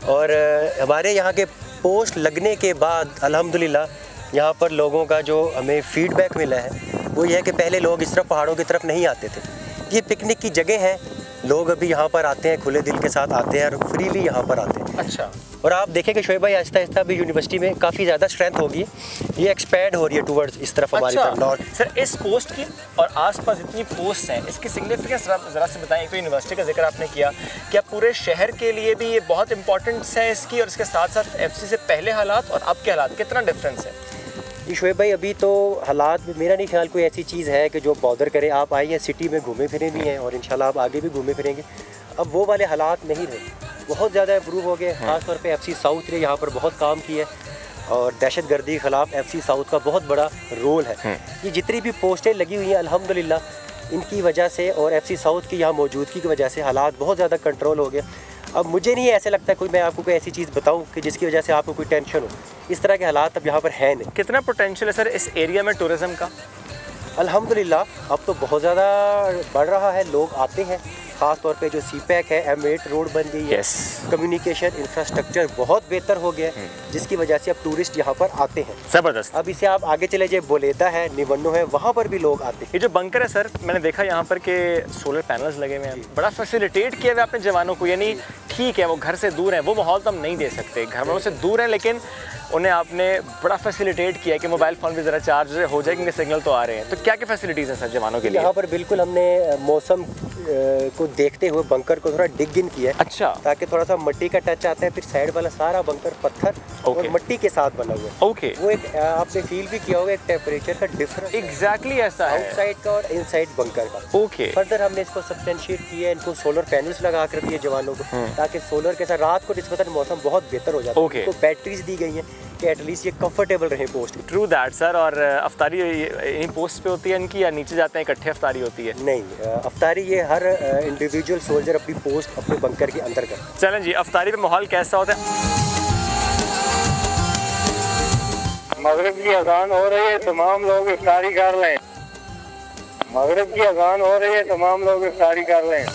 और हमारे यहाँ के पोस्ट लगने के बाद अल्हम्दुलिल्लाह यहाँ पर लोगों का जो हमें फीडबैक मिला है वो ये है कि पहले लोग इस तरफ पहाड़ों की तरफ नहीं आते थे। ये पिकनिक की जगह है, लोग अभी यहाँ पर आते हैं, खुले दिल के साथ आते हैं और फ्रीली यहाँ पर आते हैं। अच्छा। और आप देखेंगे शोएब भाई आहिस्ता आहिस्ता भी यूनिवर्सिटी में काफ़ी ज़्यादा स्ट्रेंथ होगी, ये एक्सपैंड हो रही है टूवर्ड्स इस तरफ हमारी तरफ नॉर्थ। सर इस पोस्ट की और आसपास जितनी पोस्ट हैं इसकी सिग्निफिकेंस ज़रा से बताएं। तो यूनिवर्सिटी का जिक्र आपने किया, क्या पूरे शहर के लिए भी ये बहुत इंपॉर्टेंस है इसकी, और इसके साथ साथ FC से पहले हालात और अब के हालात कितना डिफरेंस है? जी शोएब भाई अभी तो हालात में मेरा नहीं ख्याल कोई ऐसी चीज़ है कि जो बॉदर करे। आप आए हैं सिटी में घूमे फिरे भी हैं और इंशाल्लाह आप आगे भी घूमे फिरेंगे। अब वो वाले हालात नहीं रहे, बहुत ज़्यादा इम्प्रूव हो गए। ख़ासतौर पे FC साउथ ने यहाँ पर बहुत काम किया है और दहशतगर्दी के ख़िलाफ़ FC साउथ का बहुत बड़ा रोल है। ये जितनी भी पोस्टें लगी हुई हैं अल्हम्दुलिल्लाह इनकी वजह से और FC साउथ की यहाँ मौजूदगी की वजह से हालात बहुत ज़्यादा कंट्रोल हो गए। अब मुझे नहीं ऐसे लगता कोई मैं आपको कोई ऐसी चीज़ बताऊं कि जिसकी वजह से आपको कोई टेंशन हो। इस तरह के हालात अब यहाँ पर है नहीं। कितना पोटेंशियल है सर इस एरिया में टूरिज़्म का? अल्हम्दुलिल्लाह अब तो बहुत ज़्यादा बढ़ रहा है, लोग आते हैं। ख़ास तौर पे जो CPEC है, M8 रोड बन गई है, कम्युनिकेशन इंफ्रास्ट्रक्चर बहुत बेहतर हो गया है जिसकी वजह से अब टूरिस्ट यहाँ पर आते हैं। ज़बरदस्त। अब इसे आप आगे चले जाए, बोलेदा है, निवन्नो है, वहाँ पर भी लोग आते हैं। ये जो बंकर है सर, मैंने देखा यहाँ पर के सोलर पैनल्स लगे हुए हैं, बड़ा फैसिलिटेट किया हुआ अपने जवानों को। यानी ठीक है वो घर से दूर हैं, वो माहौल तो हम नहीं दे सकते, घर वालों से दूर हैं, लेकिन उन्हें आपने बड़ा फैसिलिटेट किया कि मोबाइल फ़ोन भी ज़रा चार्ज हो जाए क्योंकि सिग्नल तो आ रहे हैं। तो क्या क्या फैसिलिटीज़ हैं सर जवानों के लिए? यहाँ पर बिल्कुल हमने मौसम को देखते हुए बंकर को थोड़ा डिग इन किया है। अच्छा। ताकि थोड़ा सा मिट्टी का टच आता है, फिर साइड वाला सारा बंकर पत्थर और मिट्टी के साथ बना हुआ है। ओके। वो एक आपने फील भी किया होगा एक टेम्परेचर का डिफरेंस। एग्जैक्टली ऐसा है आउटसाइड का और इनसाइड बंकर का। ओके। फर्दर हमने इसको सब्सटेंशिएट किया है, इनको सोलर पैनल्स लगा कर दिए जवानों को ताकि सोलर के साथ रात को निस्बतन मौसम बहुत बेहतर हो जाता है। ओके। तो बैटरीज दी गई हैं कि एटलीस्ट ये कंफर्टेबल रहे पोस्ट। True that sir. और अफ्तारी इन्हीं पोस्ट पे होती है इनकी या नीचे जाते हैं इकट्ठे अफ्तारी होती है? नहीं, अफ्तारी ये हर इंडिविजुअल सोल्जर अपनी पोस्ट अपने बंकर के अंदर करता है। चलें जी, अफ्तारी पे माहौल कैसा होता है? मगरिब की अजान हो रही है, तमाम लोग इफ्तारी कर लें। मगरिब की अजान हो रही है, तमाम लोग इफ्तारी कर लें।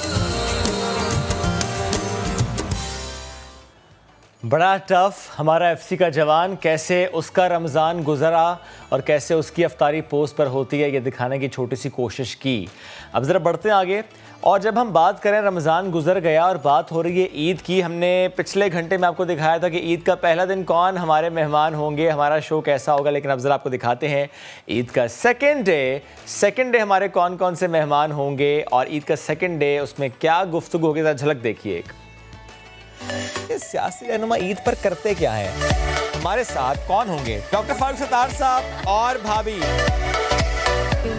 बड़ा टफ हमारा FC का जवान, कैसे उसका रमज़ान गुजरा और कैसे उसकी अफ्तारी पोस्ट पर होती है, ये दिखाने की छोटी सी कोशिश की। अब ज़रा बढ़ते हैं आगे। और जब हम बात करें रमज़ान गुजर गया और बात हो रही है ईद की, हमने पिछले घंटे में आपको दिखाया था कि ईद का पहला दिन कौन हमारे मेहमान होंगे, हमारा शो कैसा होगा, लेकिन अब ज़रा आपको दिखाते हैं ईद का सेकंड डे हमारे कौन कौन से मेहमान होंगे और ईद का सेकंड डे उसमें क्या गुफ्तगू होगी, ज़रा झलक देखिए एक। सियासी रहनुमा ईद पर करते क्या है, हमारे साथ कौन होंगे? डॉक्टर फारूक सत्तार साहब और भाभी।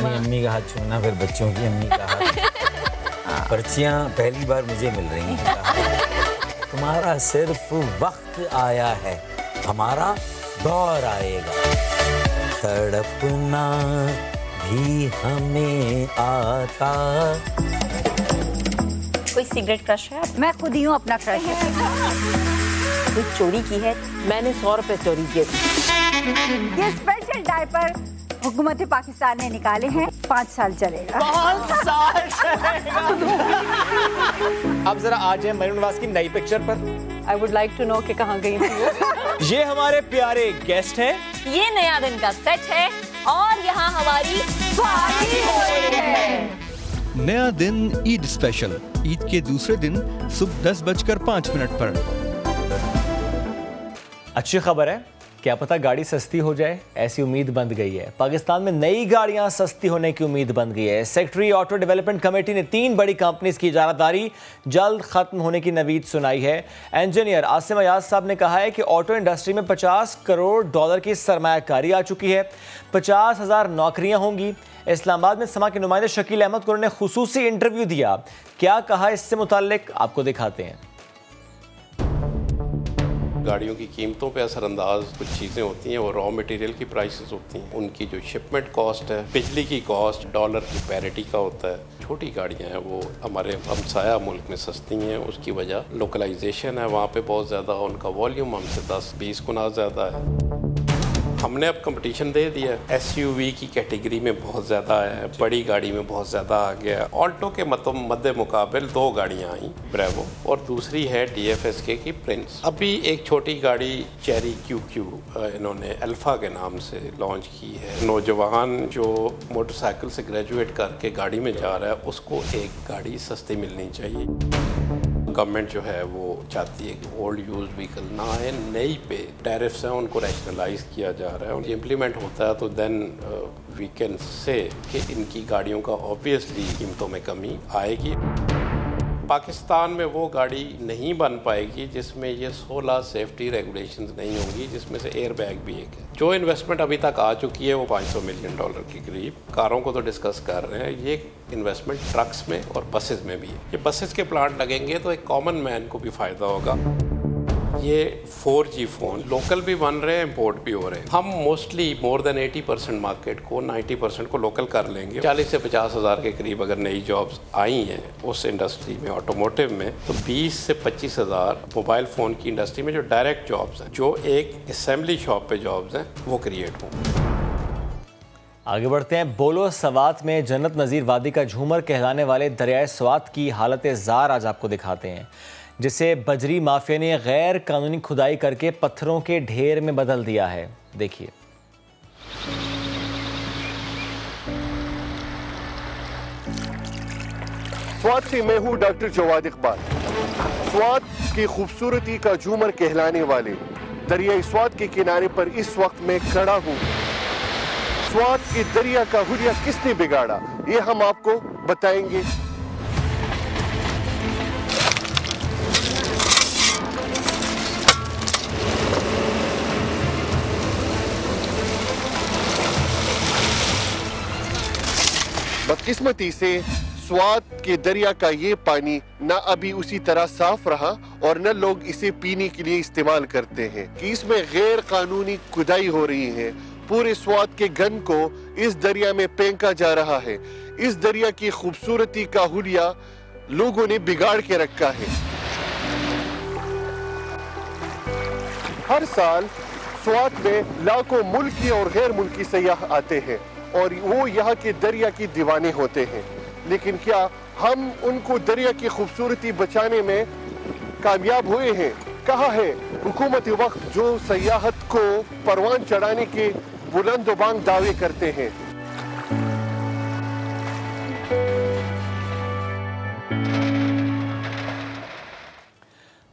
अम्मी का हाथ छूना, फिर बच्चों की अम्मी का हाथ। पर्चियाँ पहली बार मुझे मिल रही हैं। तुम्हारा सिर्फ वक्त आया है, हमारा दौर आएगा। तड़पना भी हमें आता। कोई सिगरेट क्रश है? मैं खुद ही हूँ अपना क्रश। कोई चोरी की है? मैंने 100 रुपए चोरी किए थे। ये स्पेशल डायपर हुकूमत पाकिस्तान ने निकाले हैं, 5 साल चलेगा। 5 साल चलेगा। अब जरा आ जाए मरीन नवाज की नई पिक्चर पर। I would like to know कि कहाँ गई थी। ये हमारे प्यारे गेस्ट हैं। ये नया दिन का सेट है और यहाँ हमारी पार्टी हो रही है। नया दिन ईद स्पेशल, ईद के दूसरे दिन सुबह 10:05 पर। अच्छी खबर है, क्या पता गाड़ी सस्ती हो जाए, ऐसी उम्मीद बन गई है। पाकिस्तान में नई गाड़ियां सस्ती होने की उम्मीद बन गई है। सेक्रेटरी ऑटो डेवलपमेंट कमेटी ने 3 बड़ी कंपनीज की इजारादारी जल्द खत्म होने की नवीद सुनाई है। इंजीनियर आसिम अयाज साहब ने कहा है कि ऑटो इंडस्ट्री में $50 करोड़ की सरमायाकारी आ चुकी है, 50,000 नौकरियां होंगी। इस्लामाबाद में समा के नुमाइंदे शकील अहमद को उन्होंने खुसूसी इंटरव्यू दिया, क्या कहा इससे मुताल्लिक आपको दिखाते हैं। गाड़ियों की कीमतों पे असरअंदाज कुछ चीज़ें होती हैं, वो रॉ मटेरियल की प्राइसेस होती हैं, उनकी जो शिपमेंट कॉस्ट है, बिजली की कॉस्ट डॉलर की पैरिटी का होता है। छोटी गाड़ियाँ हैं वो हमारे हमसाया मुल्क में सस्ती हैं, उसकी वजह लोकलाइजेशन है, वहाँ पे बहुत ज़्यादा उनका वॉल्यूम हमसे 10-20 गुना ज़्यादा है। हमने अब कंपटीशन दे दिया, SUV की कैटेगरी में बहुत ज़्यादा है, बड़ी गाड़ी में बहुत ज़्यादा आ गया। ऑल्टो के मद्दे मुकाबिल 2 गाड़ियाँ आई, ब्रेवो, और दूसरी है DFSK की प्रिंस। अभी एक छोटी गाड़ी चेरी QQ इन्होंने अल्फ़ा के नाम से लॉन्च की है। नौजवान जो मोटरसाइकिल से ग्रेजुएट करके गाड़ी में जा रहा है उसको एक गाड़ी सस्ती मिलनी चाहिए। गवर्नमेंट जो है वो चाहती है कि ओल्ड यूज व्हीकल ना आए, नई पे टैरिफ्स हैं उनको रैशनलाइज किया जा रहा है और इम्प्लीमेंट होता है तो देन वी कैन से कि इनकी गाड़ियों का ऑब्वियसली कीमतों में कमी आएगी। पाकिस्तान में वो गाड़ी नहीं बन पाएगी जिसमें ये 16 सेफ्टी रेगुलेशंस नहीं होंगी, जिसमें से एयर बैग भी एक है। जो इन्वेस्टमेंट अभी तक आ चुकी है वो $500 मिलियन के करीब। कारों को तो डिस्कस कर रहे हैं, ये इन्वेस्टमेंट ट्रक्स में और बसेस में भी है। ये बसेस के प्लांट लगेंगे तो एक कॉमन मैन को भी फ़ायदा होगा। ये 4G फ़ोन लोकल भी बन रहे हैं, इंपोर्ट भी हो रहे हैं। हम मोस्टली मोर देन 80% मार्केट को 90% को लोकल कर लेंगे। 40 से 50 हज़ार के करीब अगर नई जॉब्स आई हैं उस इंडस्ट्री में, ऑटोमोटिव में, तो 20 से 25 हज़ार मोबाइल फ़ोन की इंडस्ट्री में जो डायरेक्ट जॉब्स हैं, जो एक असेंबली शॉप पे जॉब्स हैं, वो क्रिएट हों। आगे बढ़ते हैं। बोलो सवात में जन्नत नज़ीर वादी का झूमर कहलाने वाले दरियाए स्वात की हालत ज़ार आज आपको दिखाते हैं, जिसे बजरी माफिया ने गैर कानूनी खुदाई करके पत्थरों के ढेर में बदल दिया है। देखिए। स्वात से मैं हूँ डॉक्टर जवाद इकबाल। स्वात की खूबसूरती का झूमर कहलाने वाले दरियाई स्वात के किनारे पर इस वक्त मैं खड़ा हूँ। स्वात के दरिया का हुलिया किसने बिगाड़ा, ये हम आपको बताएंगे। बदकिस्मती से स्वात के दरिया का ये पानी न अभी उसी तरह साफ रहा और न लोग इसे पीने के लिए इस्तेमाल करते हैं कि इसमें गैर कानूनी खुदाई हो रही है। पूरे स्वात के घन को इस दरिया में फेंका जा रहा है। इस दरिया की खूबसूरती का हुलिया लोगों ने बिगाड़ के रखा है। हर साल स्वात में लाखों मुल्की और गैर मुल्की सयाह आते हैं और वो यहाँ के दरिया की दीवाने होते हैं, लेकिन क्या हम उनको दरिया की खूबसूरती बचाने में कामयाब हुए हैं? कहाँ है हुकूमत वक्त जो सयाहत को परवान चढ़ाने के बुलंद-ओ-बांग दावे करते हैं?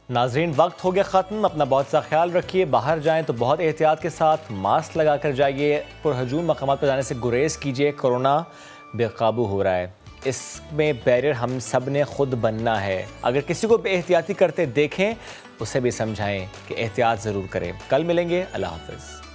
नाजरीन, वक्त हो गया ख़त्म। अपना बहुत सा ख्याल रखिए। बाहर जाएं तो बहुत एहतियात के साथ मास्क लगा कर जाइए। पुरहजूम मकामात पर जाने से गुरेज कीजिए। कोरोना बेकाबू हो रहा है, इसमें बैरियर हम सब ने खुद बनना है। अगर किसी को बेएहतियाती करते देखें उसे भी समझाएं कि एहतियात ज़रूर करें। कल मिलेंगे। अल्लाह हाफ़िज़।